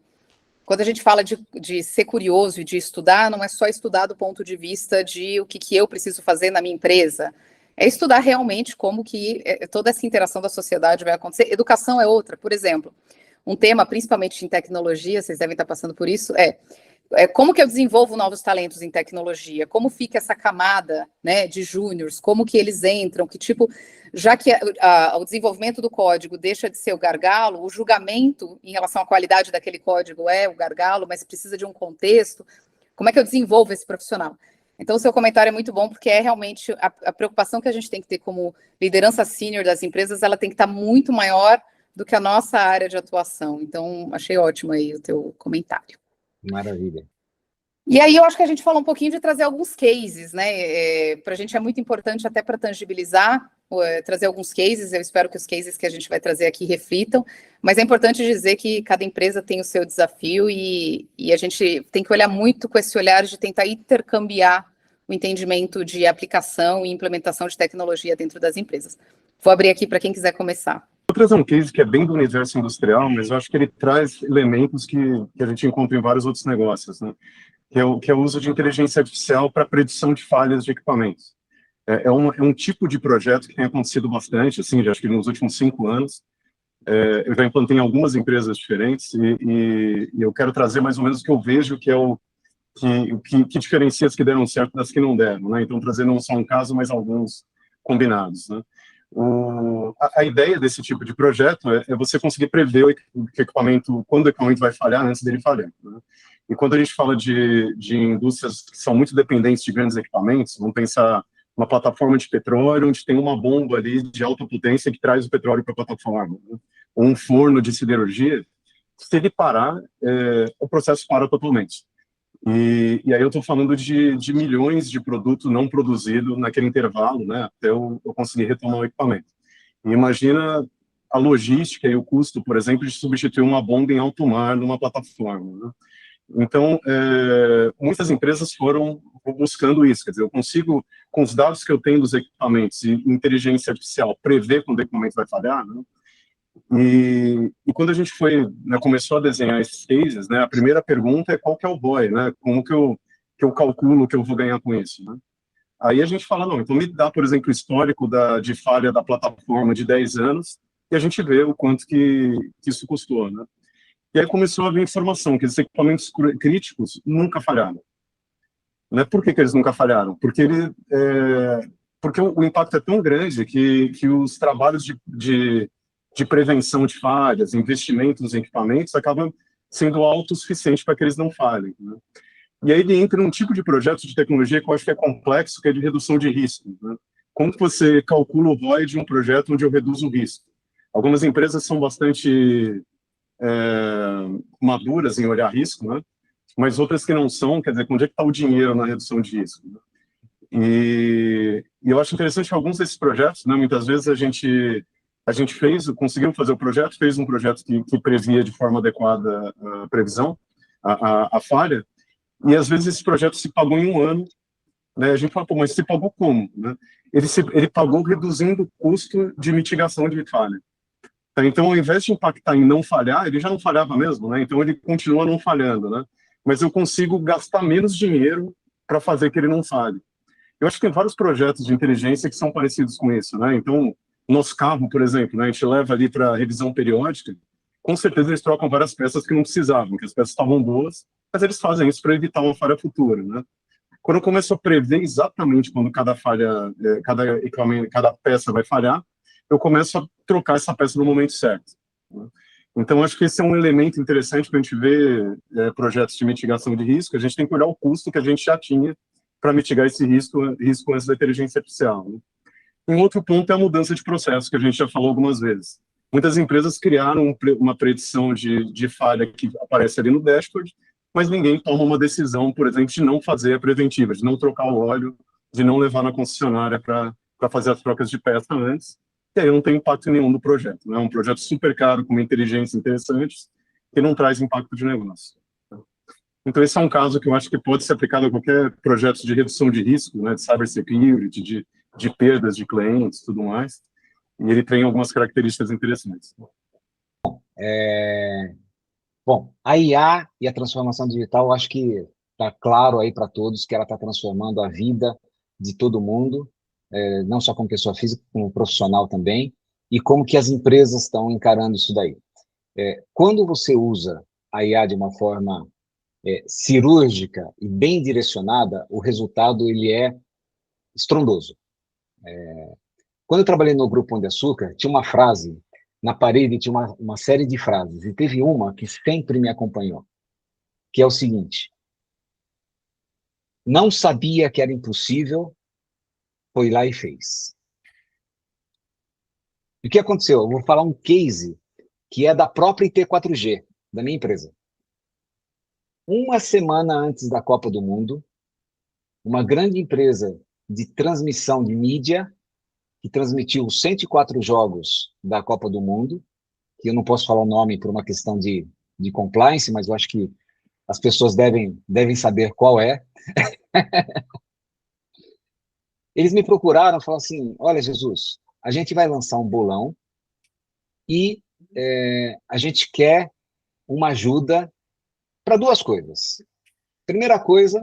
quando a gente fala de ser curioso e de estudar, não é só estudar do ponto de vista de o que eu preciso fazer na minha empresa, é estudar realmente como que toda essa interação da sociedade vai acontecer. Educação é outra, por exemplo, um tema, principalmente em tecnologia, vocês devem estar passando por isso, como que eu desenvolvo novos talentos em tecnologia? Como fica essa camada, né, de júniors? Como que eles entram? Que tipo, já que o desenvolvimento do código deixa de ser o gargalo, o julgamento em relação à qualidade daquele código é o gargalo, mas precisa de um contexto. Como é que eu desenvolvo esse profissional? Então, o seu comentário é muito bom, porque é realmente a preocupação que a gente tem que ter como liderança sênior das empresas, ela tem que estar muito maior do que a nossa área de atuação. Então, achei ótimo aí o teu comentário. Maravilha. E aí eu acho que a gente falou um pouquinho de trazer alguns cases, né? Para a gente é muito importante até para tangibilizar, trazer alguns cases. Eu espero que os cases que a gente vai trazer aqui reflitam, mas é importante dizer que cada empresa tem o seu desafio e a gente tem que olhar muito com esse olhar de tentar intercambiar o entendimento de aplicação e implementação de tecnologia dentro das empresas. Vou abrir aqui para quem quiser começar. Vou trazer um case que é bem do universo industrial, mas eu acho que ele traz elementos que a gente encontra em vários outros negócios, né? Que é o uso de inteligência artificial para predição de falhas de equipamentos. É um tipo de projeto que tem acontecido bastante, assim, acho que nos últimos 5 anos. Eu já implantei em algumas empresas diferentes e eu quero trazer mais ou menos o que eu vejo que é o que diferencia as que deram certo das que não deram, né? Então, trazendo não só um caso, mas alguns combinados, né? A ideia desse tipo de projeto é você conseguir prever o equipamento, quando o equipamento vai falhar, antes dele falhar, né? E quando a gente fala de indústrias que são muito dependentes de grandes equipamentos, vamos pensar uma plataforma de petróleo, onde tem uma bomba ali de alta potência que traz o petróleo para a plataforma, né? Ou um forno de siderurgia, se ele parar, o processo para totalmente. E aí eu estou falando de milhões de produtos não produzidos naquele intervalo, né, até eu conseguir retomar o equipamento. E imagina a logística e o custo, por exemplo, de substituir uma bomba em alto mar numa plataforma, né? Então, muitas empresas foram buscando isso, quer dizer, eu consigo, com os dados que eu tenho dos equipamentos e inteligência artificial, prever quando o equipamento vai falhar, né? E quando a gente começou a desenhar esses cases, né, a primeira pergunta é qual que é o ROI, né? Como que eu calculo que eu vou ganhar com isso, né? Aí a gente fala, não, então me dá, por exemplo, o histórico de falha da plataforma de 10 anos e a gente vê o quanto que isso custou, né? E aí começou a vir informação que esses equipamentos críticos nunca falharam. Né? Por que eles nunca falharam? Porque porque o impacto é tão grande que os trabalhos de prevenção de falhas, investimentos em equipamentos, acabam sendo autossuficientes para que eles não falhem, né? E aí ele entra num tipo de projeto de tecnologia que eu acho que é complexo, que é de redução de risco, né? Como que você calcula o ROI de um projeto onde eu reduzo o risco? Algumas empresas são bastante maduras em olhar risco, né? Mas outras que não são, quer dizer, onde é que está o dinheiro na redução de risco, né? E eu acho interessante que alguns desses projetos, né, muitas vezes a gente conseguiu fazer o projeto, fez um projeto que previa de forma adequada a previsão, a falha, e às vezes esse projeto se pagou em um ano, né? A gente fala, pô, mas se pagou como, né? Ele pagou reduzindo o custo de mitigação de falha. Então, ao invés de impactar em não falhar, ele já não falhava mesmo, né? Então, ele continua não falhando, né? Mas eu consigo gastar menos dinheiro para fazer que ele não falhe. Eu acho que tem vários projetos de inteligência que são parecidos com isso, né? Então, nosso carro, por exemplo, né, a gente leva ali para revisão periódica, com certeza eles trocam várias peças que não precisavam, que as peças estavam boas, mas eles fazem isso para evitar uma falha futura, né? Quando eu começo a prever exatamente quando cada falha, cada equipamento, cada peça vai falhar, eu começo a trocar essa peça no momento certo, né? Então, acho que esse é um elemento interessante para a gente ver projetos de mitigação de risco. A gente tem que olhar o custo que a gente já tinha para mitigar esse risco antes da inteligência artificial, né? Um outro ponto é a mudança de processo, que a gente já falou algumas vezes. Muitas empresas criaram uma predição de falha que aparece ali no dashboard, mas ninguém toma uma decisão, por exemplo, de não fazer a preventiva, de não trocar o óleo, de não levar na concessionária para fazer as trocas de peça antes, e aí não tem impacto nenhum no projeto, né? É um projeto super caro, com uma inteligência interessante, que não traz impacto de negócio. Então, esse é um caso que eu acho que pode ser aplicado a qualquer projeto de redução de risco, né, de cybersecurity, de perdas de clientes, tudo mais, e ele tem algumas características interessantes. Bom, a IA e a transformação digital, eu acho que está claro aí para todos que ela está transformando a vida de todo mundo, não só como pessoa física, como profissional também, e como que as empresas estão encarando isso daí. Quando você usa a IA de uma forma cirúrgica e bem direcionada, o resultado ele é estrondoso. Quando eu trabalhei no Grupo Pão de Açúcar, tinha uma frase na parede, tinha uma série de frases, e teve uma que sempre me acompanhou, que é o seguinte: não sabia que era impossível, foi lá e fez. E o que aconteceu? Eu vou falar um case que é da própria IT4G, da minha empresa. Uma semana antes da Copa do Mundo, uma grande empresa de transmissão de mídia, que transmitiu os 104 jogos da Copa do Mundo, que eu não posso falar o nome por uma questão de compliance, mas eu acho que as pessoas devem saber qual é. Eles me procuraram e falaram assim: olha, Jesus, a gente vai lançar um bolão e a gente quer uma ajuda para duas coisas. Primeira coisa,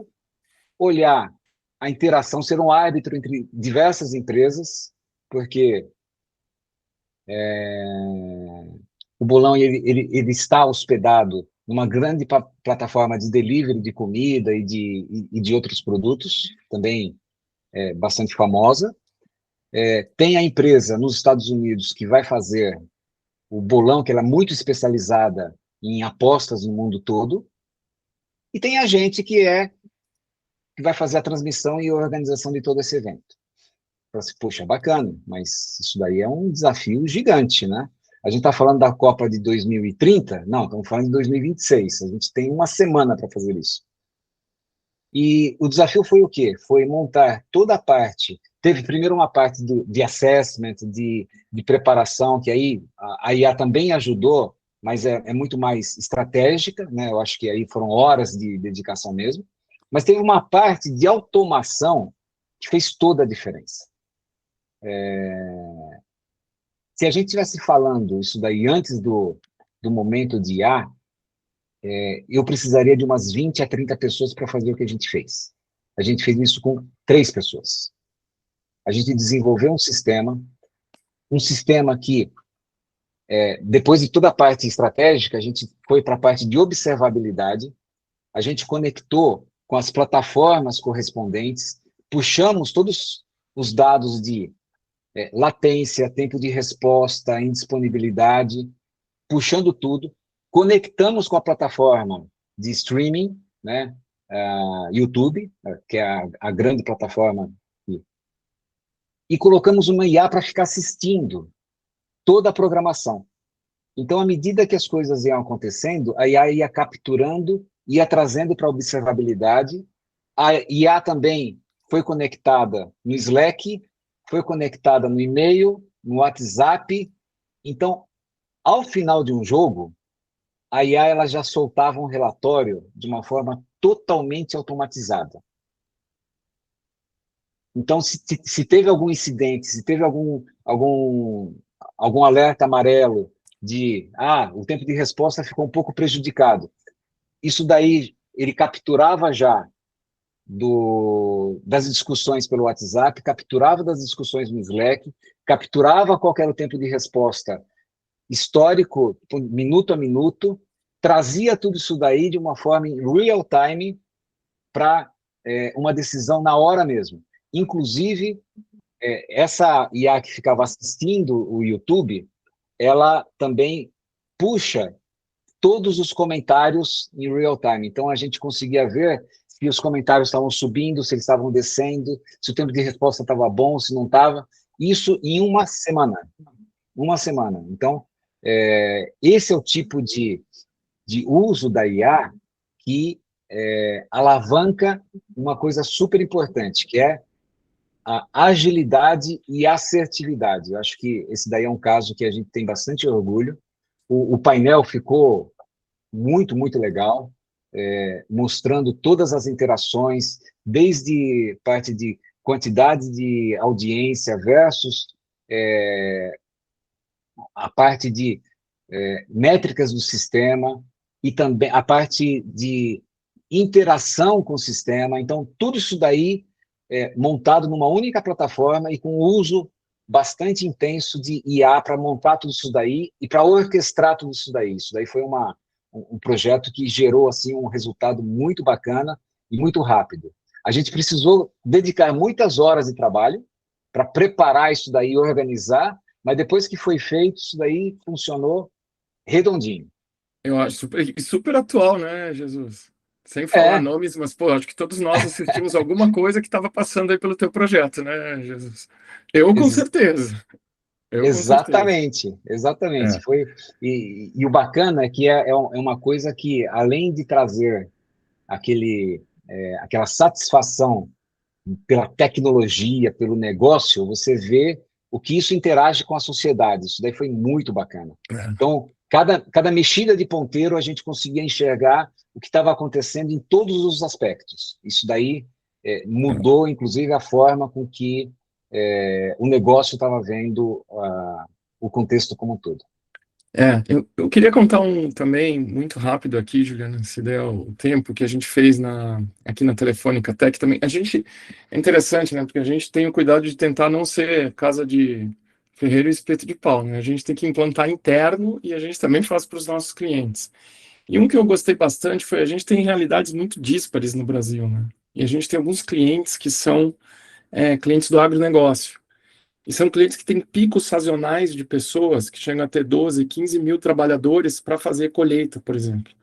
olhar a interação, ser um árbitro entre diversas empresas, porque o bolão ele está hospedado numa grande plataforma de delivery de comida e de outros produtos, também bastante famosa. Tem a empresa nos Estados Unidos que vai fazer o bolão, que ela é muito especializada em apostas no mundo todo, e tem a gente que vai fazer a transmissão e a organização de todo esse evento. Então, assim, poxa, bacana, mas isso daí é um desafio gigante, né? A gente está falando da Copa de 2030? Não, estamos falando de 2026. A gente tem uma semana para fazer isso. E o desafio foi o quê? Foi montar toda a parte. Teve primeiro uma parte de assessment, de preparação, que aí a IA também ajudou, mas é muito mais estratégica, né? Eu acho que aí foram horas de dedicação mesmo. Mas teve uma parte de automação que fez toda a diferença. Se a gente estivesse falando isso daí antes do momento de IA, eu precisaria de umas 20 a 30 pessoas para fazer o que a gente fez. A gente fez isso com 3 pessoas. A gente desenvolveu um sistema que, depois de toda a parte estratégica, a gente foi para a parte de observabilidade, a gente conectou com as plataformas correspondentes, puxamos todos os dados de latência, tempo de resposta, indisponibilidade, puxando tudo, conectamos com a plataforma de streaming, né, YouTube, que é a grande plataforma, e colocamos uma IA para ficar assistindo toda a programação. Então, à medida que as coisas iam acontecendo, a IA ia capturando, ia trazendo para a observabilidade. A IA também foi conectada no Slack, foi conectada no e-mail, no WhatsApp. Então, ao final de um jogo, a IA ela já soltava um relatório de uma forma totalmente automatizada. Então, se teve algum incidente, se teve algum alerta amarelo de o tempo de resposta ficou um pouco prejudicado, isso daí ele capturava já das discussões pelo WhatsApp, capturava das discussões no Slack, capturava qual era o tempo de resposta histórico, minuto a minuto, trazia tudo isso daí de uma forma em real time para uma decisão na hora mesmo. Inclusive, essa IA que ficava assistindo o YouTube, ela também puxa todos os comentários em real time. Então, a gente conseguia ver se os comentários estavam subindo, se eles estavam descendo, se o tempo de resposta estava bom, se não estava. Isso em uma semana. Uma semana. Então, esse é o tipo de uso da IA que alavanca uma coisa super importante, que é a agilidade e assertividade. Eu acho que esse daí é um caso que a gente tem bastante orgulho. O painel ficou muito, muito legal, mostrando todas as interações, desde parte de quantidade de audiência versus a parte de métricas do sistema e também a parte de interação com o sistema. Então, tudo isso daí montado numa única plataforma e com uso bastante intenso de IA para montar tudo isso daí e para orquestrar tudo isso daí. Isso daí foi um projeto que gerou assim um resultado muito bacana e muito rápido. A gente precisou dedicar muitas horas de trabalho para preparar isso daí e organizar, mas depois que foi feito, isso daí funcionou redondinho. Eu acho super atual, né, Jesus? Sem falar nomes, mas, pô, acho que todos nós assistimos alguma coisa que estava passando aí pelo teu projeto, né, Jesus? Eu, com certeza. Exatamente. Foi, e o bacana é que é uma coisa que, além de trazer aquela satisfação pela tecnologia, pelo negócio, você vê o que isso interage com a sociedade. Isso daí foi muito bacana. Então, cada mexida de ponteiro, a gente conseguia enxergar o que estava acontecendo em todos os aspectos. Isso daí mudou, inclusive, a forma com que o negócio estava vendo o contexto como um todo. Eu queria contar também, muito rápido aqui, Juliana, se der o tempo, que a gente fez aqui na Telefônica Tech também. É interessante, né, porque a gente tem o cuidado de tentar não ser casa de ferreiro e espeto de pau, né? A gente tem que implantar interno e a gente também faz para os nossos clientes. E um que eu gostei bastante foi, a gente tem realidades muito díspares no Brasil, né? E a gente tem alguns clientes que são clientes do agronegócio. E são clientes que têm picos sazonais de pessoas que chegam a ter 12, 15 mil trabalhadores para fazer colheita, por exemplo.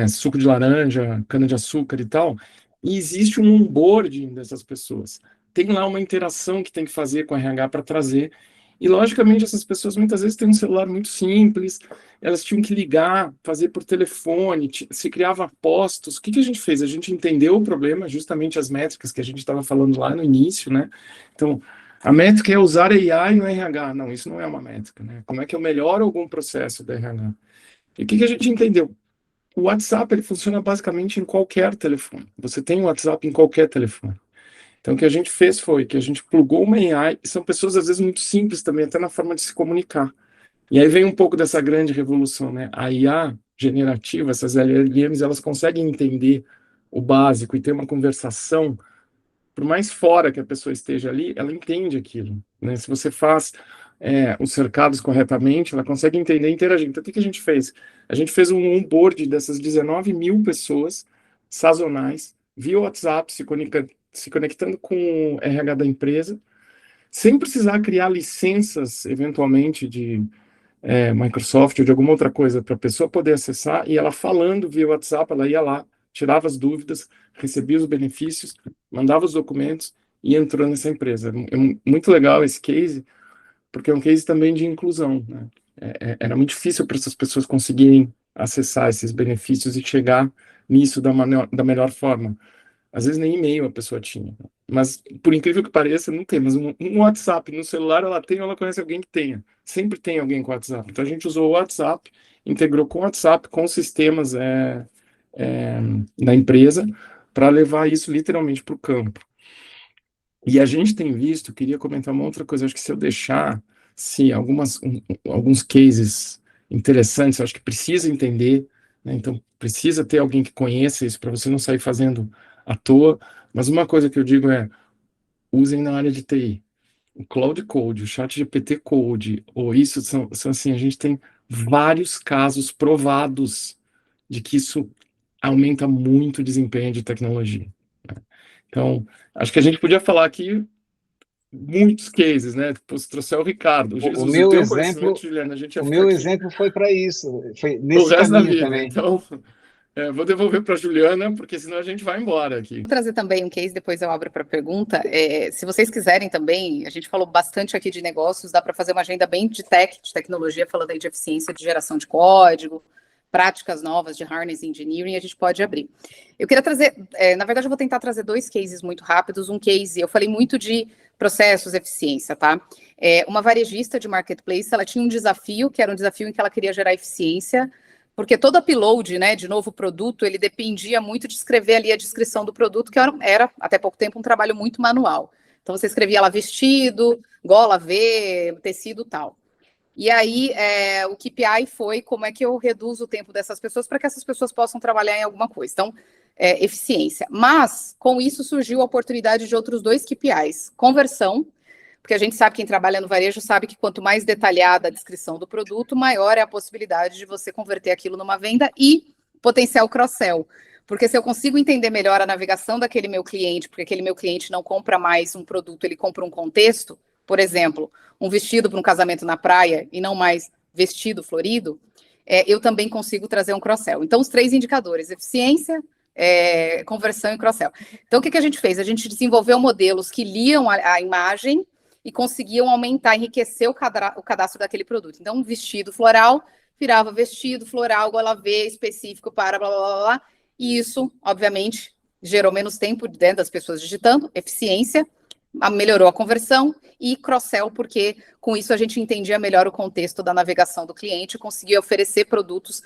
Suco de laranja, cana-de-açúcar e tal. E existe um onboarding dessas pessoas. Tem lá uma interação que tem que fazer com a RH para trazer. E, logicamente, essas pessoas muitas vezes têm um celular muito simples, elas tinham que ligar, fazer por telefone, se criava postos. O que a gente fez? A gente entendeu o problema, justamente as métricas que a gente estava falando lá no início, né? Então, a métrica é usar AI no RH. Não, isso não é uma métrica, né? Como é que eu melhoro algum processo do RH? E o que a gente entendeu? O WhatsApp, ele funciona basicamente em qualquer telefone. Você tem o WhatsApp em qualquer telefone. Então, o que a gente fez foi que a gente plugou uma AI, e são pessoas, às vezes, muito simples também, até na forma de se comunicar. E aí vem um pouco dessa grande revolução, né? A IA generativa, essas LLMs, elas conseguem entender o básico e ter uma conversação, por mais fora que a pessoa esteja ali, ela entende aquilo, né? Se você faz os cercados corretamente, ela consegue entender e interagir. Então, o que a gente fez? A gente fez um onboard dessas 19 mil pessoas sazonais, via WhatsApp, se conectando com o RH da empresa, sem precisar criar licenças, eventualmente, de Microsoft ou de alguma outra coisa para a pessoa poder acessar, e ela falando via WhatsApp, ela ia lá, tirava as dúvidas, recebia os benefícios, mandava os documentos e entrou nessa empresa. É muito legal esse case, porque é um case também de inclusão, né? Era muito difícil para essas pessoas conseguirem acessar esses benefícios e chegar nisso da melhor forma. Às vezes nem e-mail a pessoa tinha. Mas, por incrível que pareça, não tem. Mas um WhatsApp no celular, ela tem ou ela conhece alguém que tenha. Sempre tem alguém com WhatsApp. Então, a gente usou o WhatsApp, integrou com o WhatsApp, com os sistemas da empresa, para levar isso literalmente para o campo. E a gente tem visto, queria comentar uma outra coisa, acho que se eu deixar, sim, alguns cases interessantes, acho que precisa entender, né? Então, precisa ter alguém que conheça isso para você não sair fazendo à toa. Mas uma coisa que eu digo é, usem na área de TI. O Cloud Code, o ChatGPT Code, ou isso, são assim, a gente tem vários casos provados de que isso aumenta muito o desempenho de tecnologia, né? Então, acho que a gente podia falar aqui muitos cases, né? Se trouxer o Ricardo, o O Jesus, o meu teu conhecimento, exemplo, Juliana, a gente ia o ficar meu aqui exemplo foi para isso, foi o nesse resto da caminho vida. também. Então, vou devolver para a Juliana, porque senão a gente vai embora aqui. Vou trazer também um case, depois eu abro para pergunta. Se vocês quiserem também, a gente falou bastante aqui de negócios, dá para fazer uma agenda bem de tecnologia, falando aí de eficiência de geração de código, práticas novas de harness engineering, a gente pode abrir. Eu queria trazer, na verdade, eu vou tentar trazer 2 cases muito rápidos. Um case, eu falei muito de processos, eficiência, tá? Uma varejista de marketplace, ela tinha um desafio, que era um desafio em que ela queria gerar eficiência, porque todo upload, né, de novo produto, ele dependia muito de escrever ali a descrição do produto, que era até pouco tempo, um trabalho muito manual. Então, você escrevia lá vestido, gola V, tecido tal. E aí, o KPI foi como é que eu reduzo o tempo dessas pessoas para que essas pessoas possam trabalhar em alguma coisa. Então, eficiência. Mas, com isso, surgiu a oportunidade de outros 2 KPIs. Conversão, porque a gente sabe, quem trabalha no varejo sabe que quanto mais detalhada a descrição do produto, maior é a possibilidade de você converter aquilo numa venda e potencial cross-sell. Porque se eu consigo entender melhor a navegação daquele meu cliente, porque aquele meu cliente não compra mais um produto, ele compra um contexto, por exemplo, um vestido para um casamento na praia e não mais vestido florido, eu também consigo trazer um cross-sell. Então, os 3 indicadores, eficiência, conversão e cross-sell. Então, o que a gente fez? A gente desenvolveu modelos que liam a imagem e conseguiam aumentar, enriquecer o cadastro daquele produto. Então, um vestido floral virava vestido floral, gola V, específico para blá, blá, blá, blá. E isso, obviamente, gerou menos tempo dentro das pessoas digitando, eficiência, melhorou a conversão e cross-sell, porque com isso a gente entendia melhor o contexto da navegação do cliente e conseguia oferecer produtos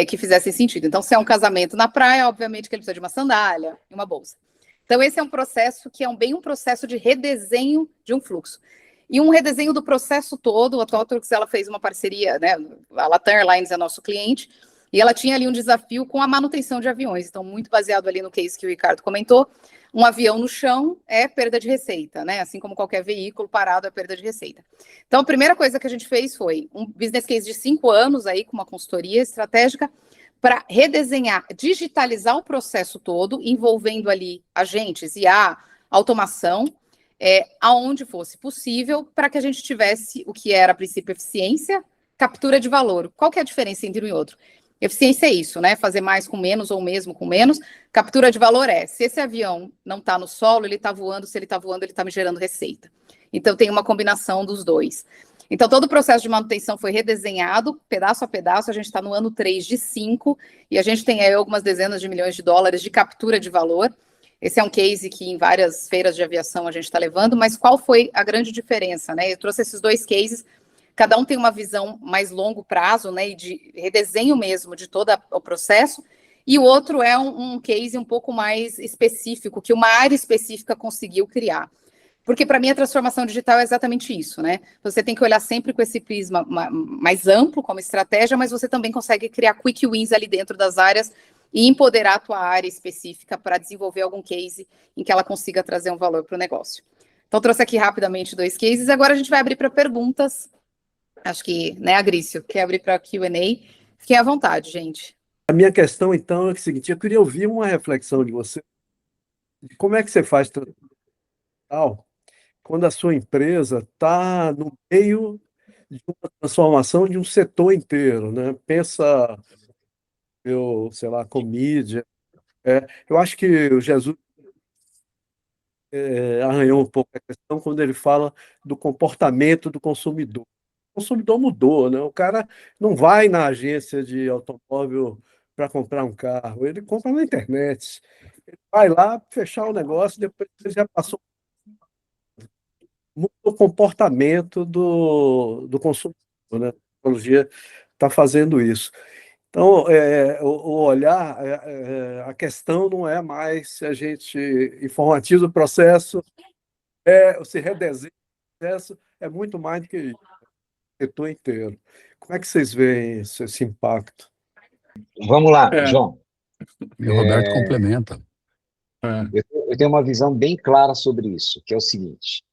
que fizessem sentido. Então, se é um casamento na praia, obviamente que ele precisa de uma sandália e uma bolsa. Então, esse é um processo que é bem um processo de redesenho de um fluxo. E um redesenho do processo todo. A TOTWORKS, ela fez uma parceria, né? A Latam Airlines é nosso cliente, e ela tinha ali um desafio com a manutenção de aviões. Então, muito baseado ali no case que o Ricardo comentou, um avião no chão é perda de receita, né? Assim como qualquer veículo parado é perda de receita. Então, a primeira coisa que a gente fez foi um business case de 5 anos aí, com uma consultoria estratégica, para redesenhar, digitalizar o processo todo, envolvendo ali agentes, IA, automação, aonde fosse possível, para que a gente tivesse o que era, a princípio, eficiência, captura de valor. Qual que é a diferença entre um e outro? Eficiência é isso, né? Fazer mais com menos ou mesmo com menos. Captura de valor se esse avião não está no solo, ele está voando, se ele está voando, ele está me gerando receita. Então, tem uma combinação dos 2. Então, todo o processo de manutenção foi redesenhado, pedaço a pedaço. A gente está no ano 3 de 5, e a gente tem aí algumas dezenas de milhões de dólares de captura de valor. Esse é um case que em várias feiras de aviação a gente está levando, mas qual foi a grande diferença, né? Eu trouxe esses 2 cases, cada um tem uma visão mais longo prazo, né, e de redesenho mesmo de todo o processo, e o outro é um case um pouco mais específico, que uma área específica conseguiu criar. Porque, para mim, a transformação digital é exatamente isso, né? Você tem que olhar sempre com esse prisma mais amplo como estratégia, mas você também consegue criar quick wins ali dentro das áreas e empoderar a tua área específica para desenvolver algum case em que ela consiga trazer um valor para o negócio. Então, trouxe aqui rapidamente 2 cases. Agora a gente vai abrir para perguntas. Acho que, né, Agrício, quer abrir para Q&A? Fiquem à vontade, gente. A minha questão, então, é o seguinte: eu queria ouvir uma reflexão de você. Como é que você faz tal quando a sua empresa está no meio de uma transformação de um setor inteiro, né? Pensa, sei lá, com mídia. Eu acho que o Jesus arranhou um pouco a questão quando ele fala do comportamento do consumidor. O consumidor mudou, né? O cara não vai na agência de automóvel para comprar um carro, ele compra na internet. Ele vai lá fechar o negócio, depois ele já passou muito o comportamento do consumidor, né? A tecnologia está fazendo isso. Então, o olhar, a questão não é mais se a gente informatiza o processo, se redesenha o processo, é muito mais do que isso, o setor inteiro. Como é que vocês veem esse impacto? Vamos lá, É. João. E o Roberto complementa. Eu tenho uma visão bem clara sobre isso, que é o seguinte: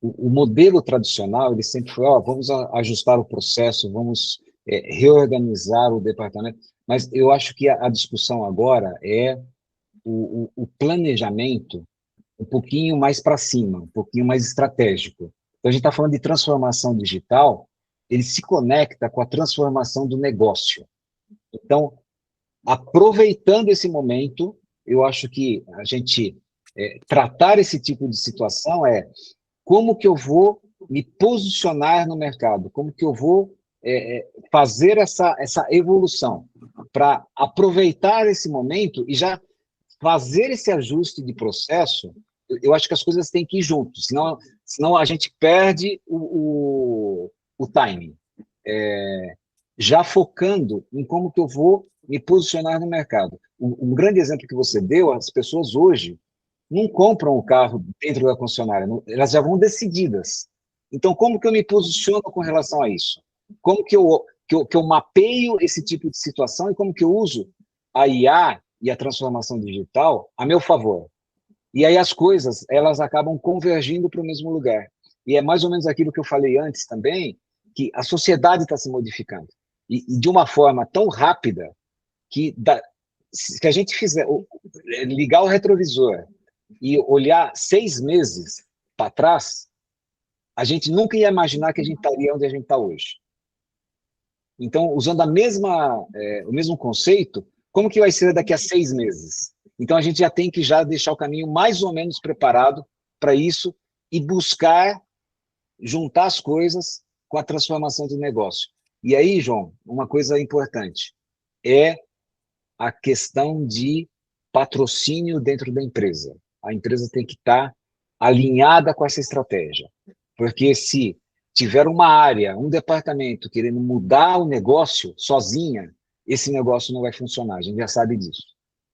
o modelo tradicional, ele sempre foi, vamos ajustar o processo, vamos reorganizar o departamento, mas eu acho que a discussão agora é o planejamento um pouquinho mais para cima, um pouquinho mais estratégico. Então, a gente está falando de transformação digital, ele se conecta com a transformação do negócio. Então, aproveitando esse momento, eu acho que a gente tratar esse tipo de situação como que eu vou me posicionar no mercado, como que eu vou fazer essa evolução para aproveitar esse momento e já fazer esse ajuste de processo. Eu acho que as coisas têm que ir juntos, senão a gente perde o timing. Já focando em como que eu vou me posicionar no mercado. Um grande exemplo que você deu, as pessoas hoje não compram o carro dentro da concessionária, elas já vão decididas. Então, como que eu me posiciono com relação a isso? Como que eu mapeio esse tipo de situação e como que eu uso a IA e a transformação digital a meu favor? E aí as coisas, elas acabam convergindo para o mesmo lugar. E é mais ou menos aquilo que eu falei antes também, que a sociedade está se modificando. E de uma forma tão rápida que se a gente fizer ligar o retrovisor e olhar 6 meses para trás, a gente nunca ia imaginar que a gente estaria onde a gente está hoje. Então, usando o mesmo conceito, como que vai ser daqui a 6 meses? Então, a gente já tem que deixar o caminho mais ou menos preparado para isso e buscar juntar as coisas com a transformação de negócio. E aí, João, uma coisa importante é a questão de patrocínio dentro da empresa. A empresa tem que estar alinhada com essa estratégia, porque se tiver uma área, um departamento querendo mudar o negócio sozinha, esse negócio não vai funcionar, a gente já sabe disso.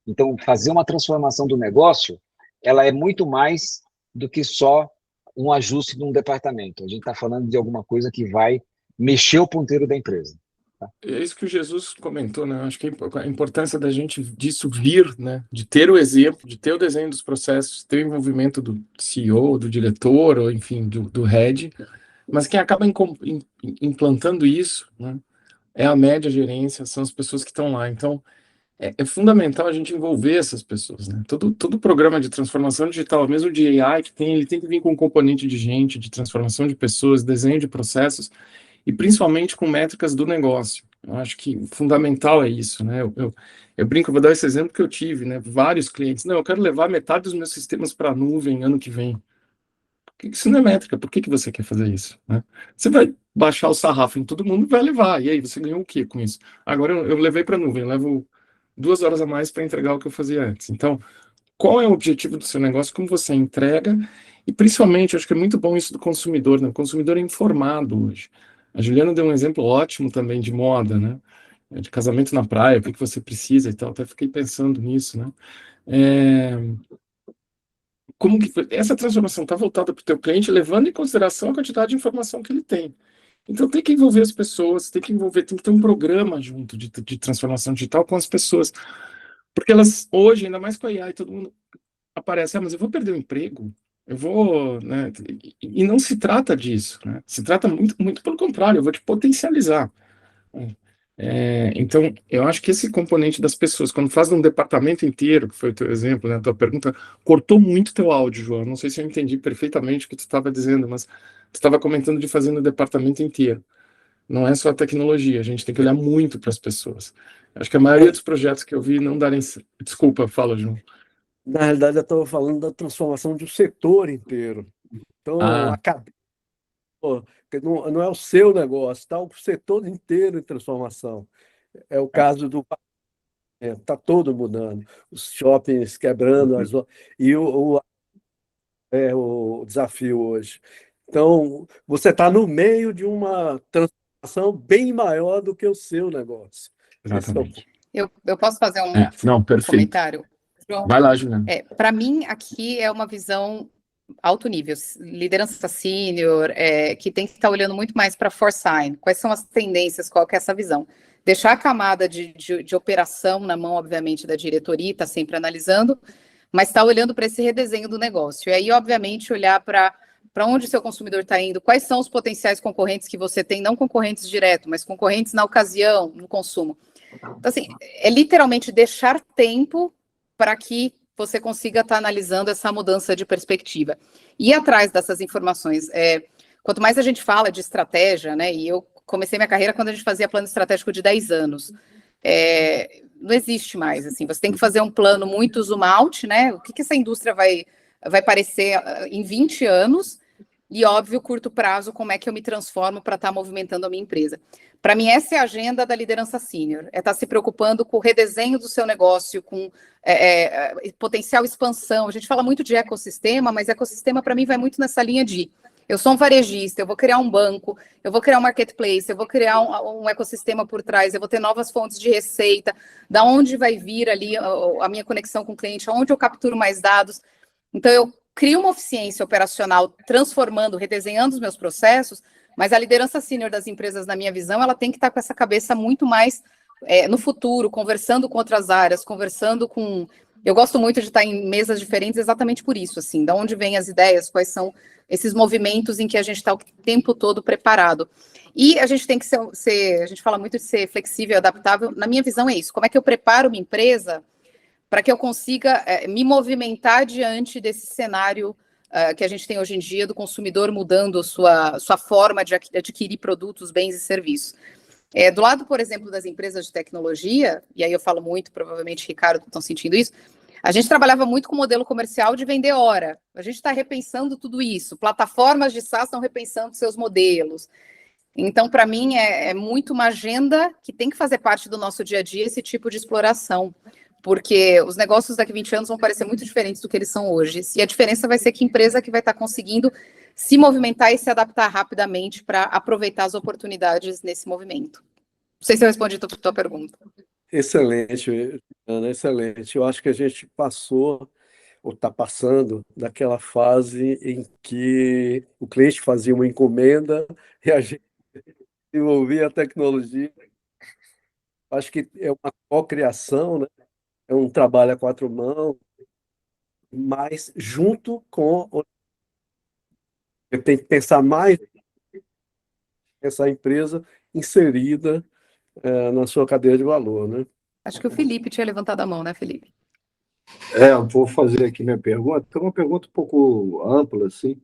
Então, fazer uma transformação do negócio, ela é muito mais do que só um ajuste de um departamento. A gente está falando de alguma coisa que vai mexer o ponteiro da empresa. É isso que o Jesus comentou, né? Acho que a importância disso vir, né? De ter o exemplo, de ter o desenho dos processos, ter o envolvimento do CEO, do diretor, ou enfim, do head, mas quem acaba implantando isso, né? É a média gerência, são as pessoas que estão lá. Então, é fundamental a gente envolver essas pessoas, né? Todo programa de transformação digital, mesmo de AI ele tem que vir com um componente de gente, de transformação de pessoas, desenho de processos, e principalmente com métricas do negócio. Eu acho que fundamental é isso, né? Eu brinco, vou dar esse exemplo que eu tive, né? Vários clientes, não, eu quero levar metade dos meus sistemas para a nuvem ano que vem. Isso não é métrica, por que você quer fazer isso, né? Você vai baixar o sarrafo em todo mundo e vai levar, e aí você ganhou o quê com isso? Agora eu levei para a nuvem, eu levo 2 horas a mais para entregar o que eu fazia antes. Então, qual é o objetivo do seu negócio, como você entrega, e principalmente, eu acho que é muito bom isso do consumidor, né? O consumidor é informado hoje. A Juliana deu um exemplo ótimo também de moda, né? De casamento na praia, o que você precisa e tal, até fiquei pensando nisso, né? Como que essa transformação está voltada para o teu cliente, levando em consideração a quantidade de informação que ele tem. Então tem que envolver as pessoas, tem que ter um programa junto de transformação digital com as pessoas, porque elas hoje, ainda mais com a IA, todo mundo aparece, mas eu vou perder o emprego, eu vou, né? E não se trata disso, né? Se trata muito pelo contrário, eu vou te potencializar. Então, eu acho que esse componente das pessoas, quando faz um departamento inteiro, que foi o teu exemplo, né, a tua pergunta, cortou muito teu áudio, João. Não sei se eu entendi perfeitamente o que tu estava dizendo, mas tu estava comentando de fazer no departamento inteiro. Não é só a tecnologia, a gente tem que olhar muito para as pessoas. Acho que a maioria dos projetos que eu vi não darem... Desculpa, fala, João. Na realidade, eu estava falando da transformação de um setor inteiro. Então, a cabeça não é o seu negócio, está o setor inteiro em transformação. É o caso do... Está todo mudando. Os shoppings quebrando, e o desafio hoje. Então, você está no meio de uma transformação bem maior do que o seu negócio. Exatamente. Eu posso fazer Não, perfeito. comentário? João, vai lá, Juliana. Para mim, aqui é uma visão alto nível, liderança sênior, que tem que estar olhando muito mais para foresight. Quais são as tendências, qual que é essa visão? deixar a camada de operação na mão, obviamente, da diretoria, está sempre analisando, mas está olhando para esse redesenho do negócio. E aí, obviamente, olhar para onde o seu consumidor está indo, quais são os potenciais concorrentes que você tem, não concorrentes direto, mas concorrentes na ocasião, no consumo. Então, assim, é literalmente deixar tempo para que você consiga estar analisando essa mudança de perspectiva. E atrás dessas informações, quanto mais a gente fala de estratégia, né, e eu comecei minha carreira quando a gente fazia plano estratégico de 10 anos, não existe mais, assim, você tem que fazer um plano muito zoom out, né, o que essa indústria vai parecer em 20 anos, e óbvio, curto prazo, como é que eu me transformo para estar movimentando a minha empresa. Para mim, essa é a agenda da liderança sênior, é estar se preocupando com o redesenho do seu negócio, com potencial expansão. A gente fala muito de ecossistema, mas ecossistema para mim vai muito nessa linha de eu sou um varejista, eu vou criar um banco, eu vou criar um marketplace, eu vou criar um ecossistema por trás, eu vou ter novas fontes de receita, da onde vai vir ali a minha conexão com o cliente, aonde eu capturo mais dados. Então, eu crio uma eficiência operacional, transformando, redesenhando os meus processos, mas a liderança sênior das empresas, na minha visão, ela tem que estar com essa cabeça muito mais no futuro, conversando com outras áreas, conversando com... Eu gosto muito de estar em mesas diferentes exatamente por isso, assim, de onde vêm as ideias, quais são esses movimentos em que a gente está o tempo todo preparado. E a gente tem que ser, a gente fala muito de ser flexível e adaptável, na minha visão é isso, como é que eu preparo uma empresa para que eu consiga me movimentar diante desse cenário que a gente tem hoje em dia do consumidor mudando sua forma de adquirir produtos, bens e serviços. Do lado, por exemplo, das empresas de tecnologia, e aí eu falo muito, provavelmente, Ricardo, estão sentindo isso, a gente trabalhava muito com o modelo comercial de vender hora. A gente está repensando tudo isso. Plataformas de SaaS estão repensando seus modelos. Então, para mim, é muito uma agenda que tem que fazer parte do nosso dia a dia, esse tipo de exploração. Porque os negócios daqui a 20 anos vão parecer muito diferentes do que eles são hoje. E a diferença vai ser que empresa que vai estar conseguindo se movimentar e se adaptar rapidamente para aproveitar as oportunidades nesse movimento. Não sei se eu respondi a tua pergunta. Excelente, Ana, excelente. Eu acho que a gente passou, ou está passando, daquela fase em que o cliente fazia uma encomenda e a gente desenvolvia a tecnologia. Acho que é uma cocriação, né? É um trabalho a quatro mãos, mas junto com... Tem que pensar mais essa empresa inserida na sua cadeia de valor, né? Acho que o Felipe tinha levantado a mão, né, Felipe? Eu vou fazer aqui minha pergunta. É uma pergunta um pouco ampla, assim.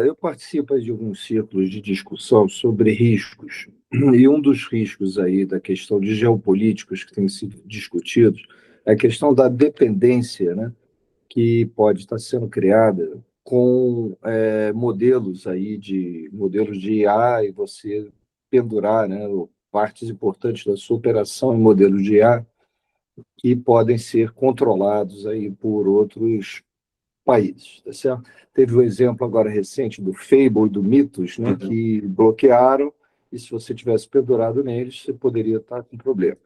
Eu participo de alguns círculos de discussão sobre riscos, e um dos riscos aí da questão de geopolíticos que tem sido discutidos é a questão da dependência, né, que pode estar sendo criada com modelos de IA, e você pendurar, né, partes importantes da sua operação em modelos de IA que podem ser controlados aí por outros países, tá certo? Teve um exemplo agora recente do Fable e do Mythos, né, que bloquearam, e se você tivesse pendurado neles, você poderia estar com problema.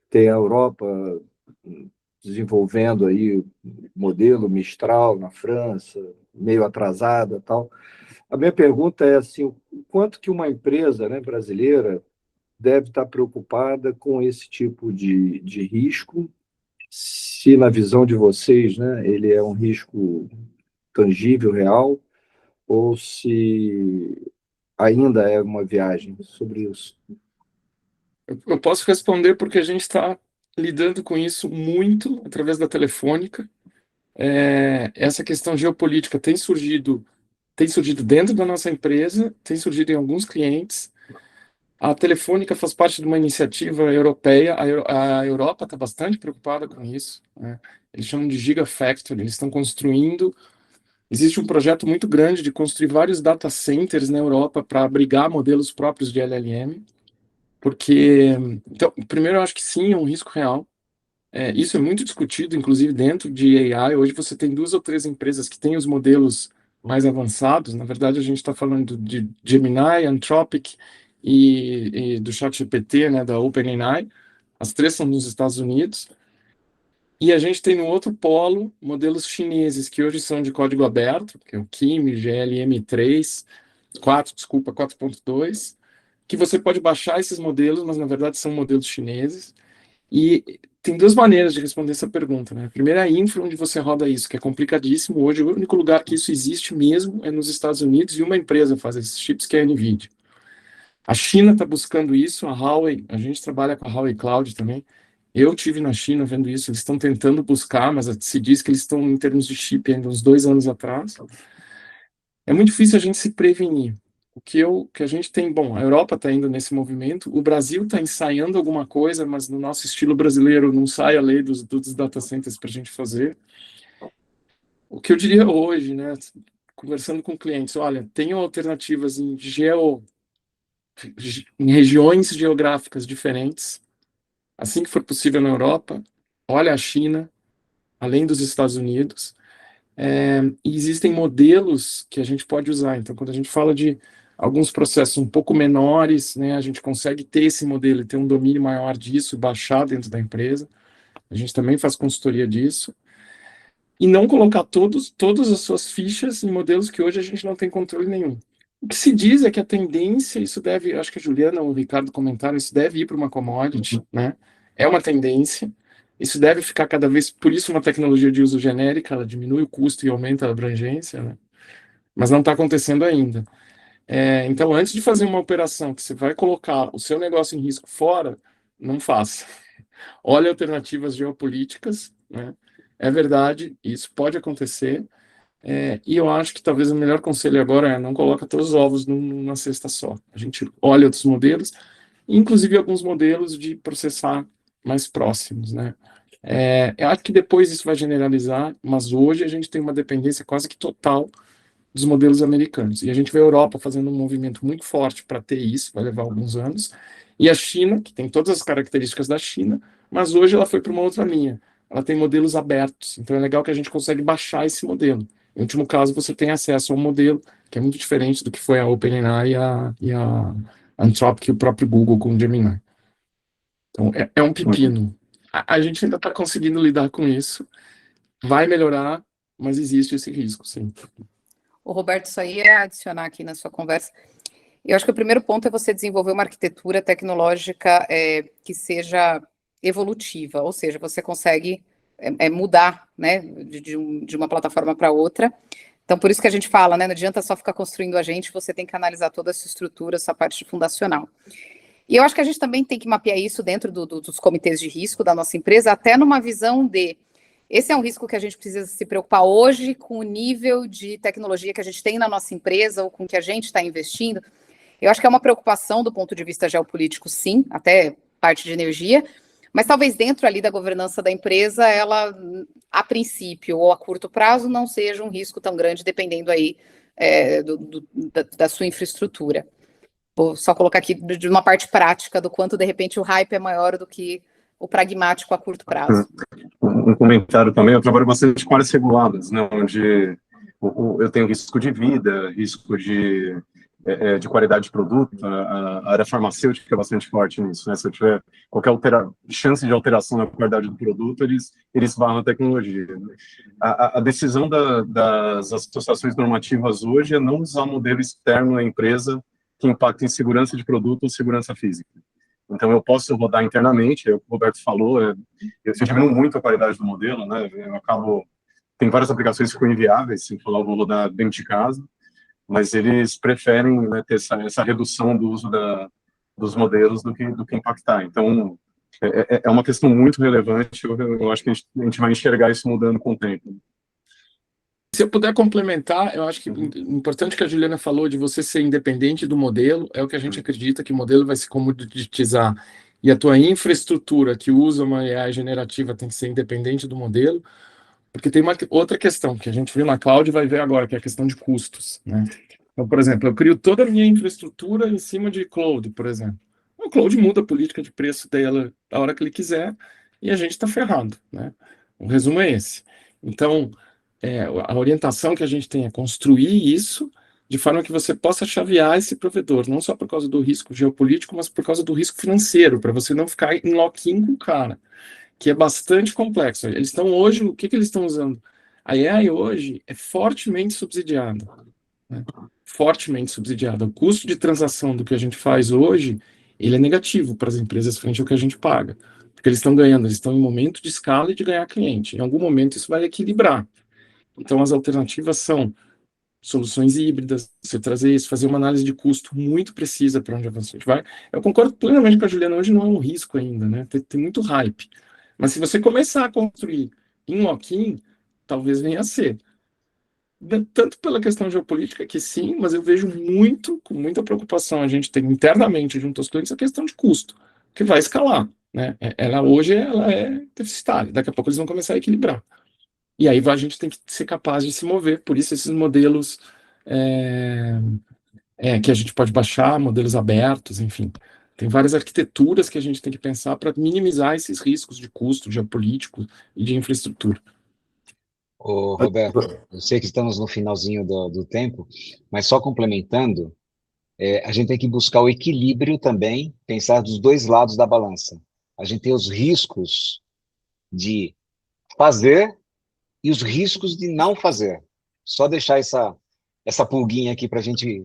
Tem a Europa desenvolvendo aí modelo Mistral na França, meio atrasada, tal. A minha pergunta é assim, o quanto que uma empresa, né, brasileira deve estar preocupada com esse tipo de risco, se na visão de vocês, né, ele é um risco tangível, real, ou se ainda é uma viagem sobre isso? Eu posso responder porque a gente está lidando com isso muito através da Telefônica. Essa questão geopolítica tem surgido dentro da nossa empresa, tem surgido em alguns clientes. A Telefônica faz parte de uma iniciativa europeia. A Europa está bastante preocupada com isso, né? Eles chamam de Gigafactory. Eles estão construindo. Existe um projeto muito grande de construir vários data centers na Europa para abrigar modelos próprios de LLM. Então, primeiro, eu acho que sim, é um risco real. Isso é muito discutido, inclusive dentro de AI. Hoje você tem 2 ou 3 empresas que têm os modelos mais avançados. Na verdade, a gente está falando de Gemini, Anthropic e do ChatGPT, né, da OpenAI. As 3 são nos Estados Unidos. E a gente tem no outro polo modelos chineses que hoje são de código aberto, que é o Kimi, GLM 4.2, que você pode baixar esses modelos, mas na verdade são modelos chineses. E tem duas maneiras de responder essa pergunta, né? A primeira é a infra, onde você roda isso, que é complicadíssimo. Hoje, o único lugar que isso existe mesmo é nos Estados Unidos, e uma empresa faz esses chips, que é a NVIDIA. A China está buscando isso, a Huawei, a gente trabalha com a Huawei Cloud também. Eu tive na China vendo isso, eles estão tentando buscar, mas se diz que eles estão, em termos de chip, ainda uns 2 anos atrás. É muito difícil a gente se prevenir. O que a gente tem, bom, a Europa está indo nesse movimento, o Brasil está ensaiando alguma coisa, mas no nosso estilo brasileiro não sai a lei dos data centers para a gente fazer. O que eu diria hoje, né, conversando com clientes, olha, tenham alternativas em regiões geográficas diferentes, assim que for possível na Europa, olha a China, além dos Estados Unidos, e existem modelos que a gente pode usar. Então, quando a gente fala de alguns processos um pouco menores, né, a gente consegue ter esse modelo e ter um domínio maior disso, baixar dentro da empresa. A gente também faz consultoria disso. E não colocar todas as suas fichas em modelos que hoje a gente não tem controle nenhum. O que se diz é que a tendência, isso deve, acho que a Juliana ou o Ricardo comentaram, isso deve ir para uma commodity, né? É uma tendência. Isso deve ficar cada vez, por isso, uma tecnologia de uso genérica, ela diminui o custo e aumenta a abrangência, né? Mas não está acontecendo ainda. Então, antes de fazer uma operação que você vai colocar o seu negócio em risco fora, não faça. Olhe alternativas geopolíticas, né? É verdade, isso pode acontecer, e eu acho que talvez o melhor conselho agora é não coloca todos os ovos numa cesta só. A gente olha outros modelos, inclusive alguns modelos de processar mais próximos, né? Eu acho que depois isso vai generalizar, mas hoje a gente tem uma dependência quase que total dos modelos americanos. E a gente vê a Europa fazendo um movimento muito forte para ter isso, vai levar alguns anos. E a China, que tem todas as características da China, mas hoje ela foi para uma outra linha. Ela tem modelos abertos, então é legal que a gente consegue baixar esse modelo. Em último caso, você tem acesso a um modelo que é muito diferente do que foi a OpenAI e a Anthropic e o próprio Google com o Gemini. Então, é um pepino. A gente ainda está conseguindo lidar com isso. Vai melhorar, mas existe esse risco, sim. O Roberto, só ia adicionar aqui na sua conversa. Eu acho que o primeiro ponto é você desenvolver uma arquitetura tecnológica que seja evolutiva, ou seja, você consegue mudar, né, de uma plataforma para outra. Então, por isso que a gente fala, né, não adianta só ficar construindo a gente, você tem que analisar toda essa estrutura, essa parte fundacional. E eu acho que a gente também tem que mapear isso dentro dos comitês de risco da nossa empresa, até numa visão de esse é um risco que a gente precisa se preocupar hoje com o nível de tecnologia que a gente tem na nossa empresa ou com que a gente está investindo. Eu acho que é uma preocupação do ponto de vista geopolítico, sim, até parte de energia, mas talvez dentro ali da governança da empresa, ela, a princípio ou a curto prazo, não seja um risco tão grande, dependendo aí da sua infraestrutura. Vou só colocar aqui de uma parte prática do quanto, de repente, o hype é maior do que o pragmático a curto prazo. Um comentário também, eu trabalho bastante com áreas reguladas, né, onde eu tenho risco de vida, risco de qualidade de produto, a área farmacêutica é bastante forte nisso, né, se eu tiver qualquer chance de alteração na qualidade do produto, eles barram a tecnologia. A decisão das associações normativas hoje é não usar modelo externo à empresa que impacta em segurança de produto ou segurança física. Então, eu posso rodar internamente, é o que o Roberto falou, eu diminuo muito a qualidade do modelo, né, tem várias aplicações que ficam inviáveis, se falar, eu vou rodar dentro de casa, mas eles preferem, né, ter essa redução do uso dos modelos do que impactar. Então, é uma questão muito relevante, eu acho que a gente vai enxergar isso mudando com o tempo. Se eu puder complementar, eu acho que o importante que a Juliana falou de você ser independente do modelo, é o que a gente acredita que o modelo vai se comoditizar. E a tua infraestrutura que usa uma AI generativa tem que ser independente do modelo, porque tem uma outra questão que a gente viu na cloud e vai ver agora, que é a questão de custos, né? Então, por exemplo, eu crio toda a minha infraestrutura em cima de cloud, por exemplo. O cloud muda a política de preço dela a hora que ele quiser e a gente está ferrado, né? O resumo é esse. Então, a orientação que a gente tem é construir isso de forma que você possa chavear esse provedor, não só por causa do risco geopolítico, mas por causa do risco financeiro, para você não ficar em lock-in com o cara, que é bastante complexo. Eles estão hoje, o que eles estão usando? A AI hoje é fortemente subsidiada. né? Fortemente subsidiada. O custo de transação do que a gente faz hoje, ele é negativo para as empresas frente ao que a gente paga, porque eles estão ganhando, eles estão em momento de escala e de ganhar cliente. Em algum momento isso vai equilibrar. Então as alternativas são soluções híbridas, você trazer isso, fazer uma análise de custo muito precisa para onde a gente vai. Eu concordo plenamente com a Juliana, hoje não é um risco ainda, né? Tem muito hype. Mas se você começar a construir em lock-in, talvez venha a ser. Tanto pela questão geopolítica, que sim, mas eu vejo com muita preocupação, a gente tem internamente junto aos clientes a questão de custo, que vai escalar, né? Hoje ela é deficitária, daqui a pouco eles vão começar a equilibrar. E aí a gente tem que ser capaz de se mover, por isso esses modelos que a gente pode baixar, modelos abertos, enfim. Tem várias arquiteturas que a gente tem que pensar para minimizar esses riscos de custo geopolítico e de infraestrutura. Ô, Roberto, eu sei que estamos no finalzinho do tempo, mas só complementando, a gente tem que buscar o equilíbrio também, pensar dos dois lados da balança. A gente tem os riscos de fazer e os riscos de não fazer. Só deixar essa pulguinha aqui para a gente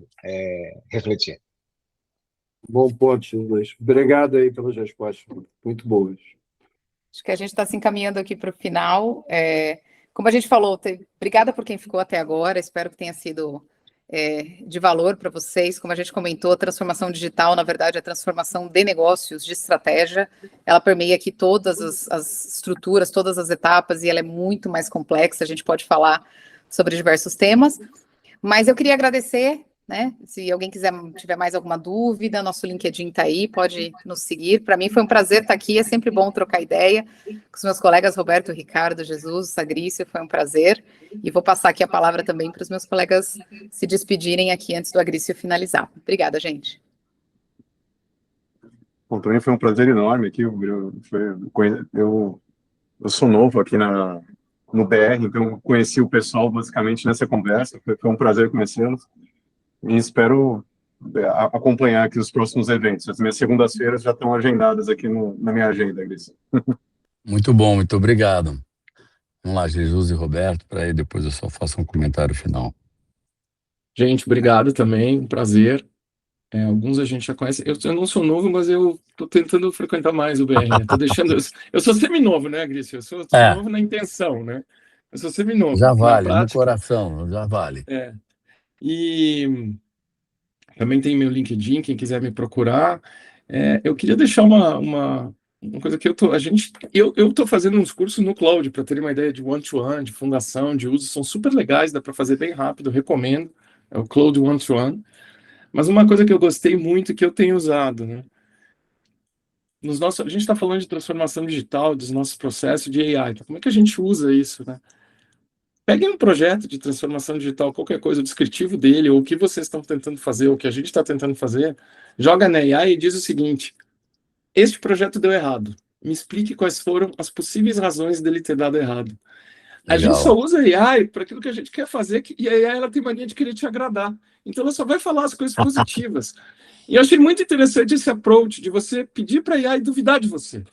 refletir. Bom ponto, Luiz. Obrigado aí pelas respostas, muito boas. Acho que a gente está se encaminhando aqui para o final. Como a gente falou, obrigada por quem ficou até agora, espero que tenha sido de valor para vocês. Como a gente comentou, a transformação digital, na verdade, é a transformação de negócios, de estratégia. Ela permeia aqui todas as estruturas, todas as etapas, e ela é muito mais complexa, a gente pode falar sobre diversos temas. Mas eu queria agradecer, né? Se alguém tiver mais alguma dúvida, nosso LinkedIn está aí, pode nos seguir. Para mim foi um prazer estar aqui, é sempre bom trocar ideia com os meus colegas Roberto, Ricardo, Jesus, Sagrício, foi um prazer. E vou passar aqui a palavra também para os meus colegas se despedirem aqui antes do Agrício finalizar. Obrigada, gente. Bom, também foi um prazer enorme aqui. Eu sou novo aqui no BR, então conheci o pessoal basicamente nessa conversa. Foi um prazer conhecê-los e espero acompanhar aqui os próximos eventos. As minhas segundas-feiras já estão agendadas aqui na minha agenda, Gris. Muito bom, muito obrigado. Vamos lá, Jesus e Roberto, para aí depois eu só faço um comentário final. Gente, obrigado também, um prazer. Alguns a gente já conhece. Eu não sou novo, mas eu estou tentando frequentar mais o BR, né? Tô deixando. Eu sou seminovo, né, Grício? Eu sou novo na intenção, né? Eu sou seminovo. Já vale, na prática, no coração, já vale. E também tem meu LinkedIn, quem quiser me procurar. Eu queria deixar uma coisa que eu tô fazendo uns cursos no Cloud para ter uma ideia de one-to-one, de fundação, de uso, são super legais, dá para fazer bem rápido, recomendo. É o Cloud One-to-One. Mas uma coisa que eu gostei muito que eu tenho usado, né? A gente está falando de transformação digital, dos nossos processos de AI. Então, como é que a gente usa isso, né? Peguem um projeto de transformação digital, qualquer coisa, o descritivo dele, ou o que vocês estão tentando fazer, ou o que a gente está tentando fazer, joga na AI e diz o seguinte: este projeto deu errado. Me explique quais foram as possíveis razões dele ter dado errado. A gente só usa AI para aquilo que a gente quer fazer, e a AI ela tem mania de querer te agradar. Então ela só vai falar as coisas positivas. E eu achei muito interessante esse approach de você pedir para a AI duvidar de você.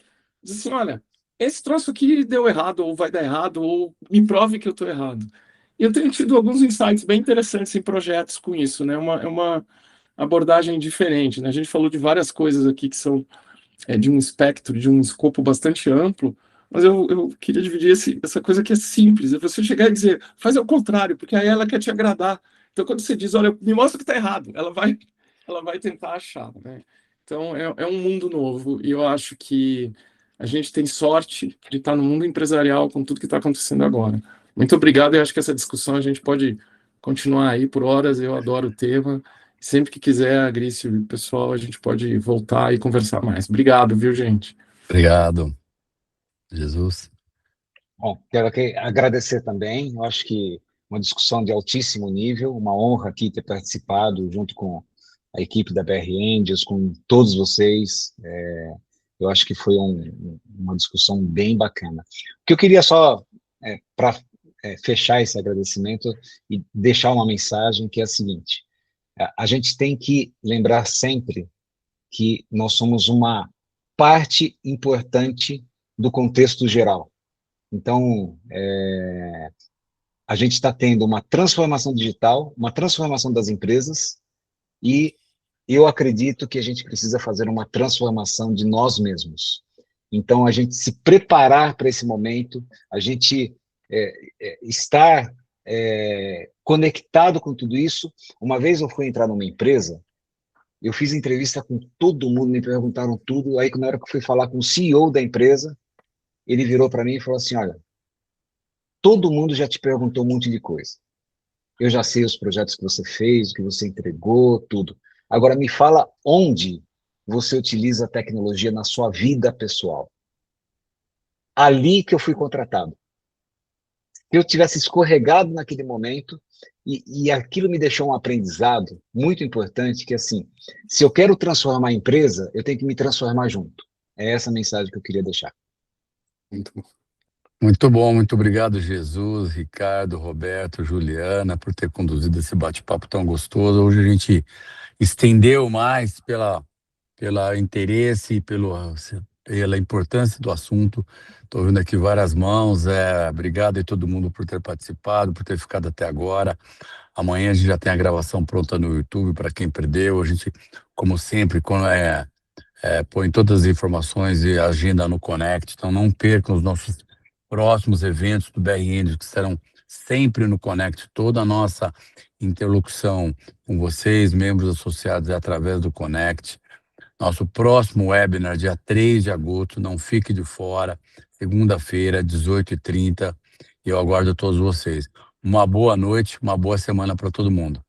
Diz assim, olha, esse troço aqui deu errado, ou vai dar errado, ou me prove que eu estou errado. E eu tenho tido alguns insights bem interessantes em projetos com isso, né? É uma abordagem diferente, né? A gente falou de várias coisas aqui que são de um espectro, de um escopo bastante amplo, mas eu queria dividir essa coisa que é simples, é você chegar e dizer, faz ao contrário, porque aí ela quer te agradar. Então, quando você diz, olha, me mostra que está errado, ela vai tentar achar, né? Então, é um mundo novo, e eu acho que a gente tem sorte de estar no mundo empresarial com tudo que está acontecendo agora. Muito obrigado, eu acho que essa discussão a gente pode continuar aí por horas, eu adoro o tema. Sempre que quiser, Agrício e pessoal, a gente pode voltar e conversar mais. Obrigado, viu, gente? Obrigado. Jesus. Bom, quero agradecer também, eu acho que uma discussão de altíssimo nível, uma honra aqui ter participado junto com a equipe da BR Angels, com todos vocês, eu acho que foi uma discussão bem bacana. O que eu queria só, para fechar esse agradecimento e deixar uma mensagem que é a seguinte: a gente tem que lembrar sempre que nós somos uma parte importante do contexto geral. Então, A gente está tendo uma transformação digital, uma transformação das empresas, e eu acredito que a gente precisa fazer uma transformação de nós mesmos. Então, a gente se preparar para esse momento, a gente estar conectado com tudo isso. Uma vez eu fui entrar numa empresa, eu fiz entrevista com todo mundo, me perguntaram tudo, aí na hora que eu fui falar com o CEO da empresa, ele virou para mim e falou assim, olha, todo mundo já te perguntou um monte de coisa. Eu já sei os projetos que você fez, o que você entregou, tudo. Agora, me fala onde você utiliza a tecnologia na sua vida pessoal. Ali que eu fui contratado. Se eu tivesse escorregado naquele momento, e aquilo me deixou um aprendizado muito importante, que assim, se eu quero transformar a empresa, eu tenho que me transformar junto. É essa a mensagem que eu queria deixar. Muito bom. Muito bom, muito obrigado, Jesus, Ricardo, Roberto, Juliana, por ter conduzido esse bate-papo tão gostoso. Hoje a gente estendeu mais pela interesse e pela importância do assunto. Estou vendo aqui várias mãos. Obrigado a todo mundo por ter participado, por ter ficado até agora. Amanhã a gente já tem a gravação pronta no YouTube para quem perdeu. A gente, como sempre, põe todas as informações e a agenda no Connect. Então não percam os nossos próximos eventos do BRN, que serão sempre no Connect. Toda a nossa interlocução com vocês, membros associados, é através do Connect. Nosso próximo webinar, dia 3 de agosto, não fique de fora, segunda-feira, 18h30, e eu aguardo todos vocês. Uma boa noite, uma boa semana para todo mundo.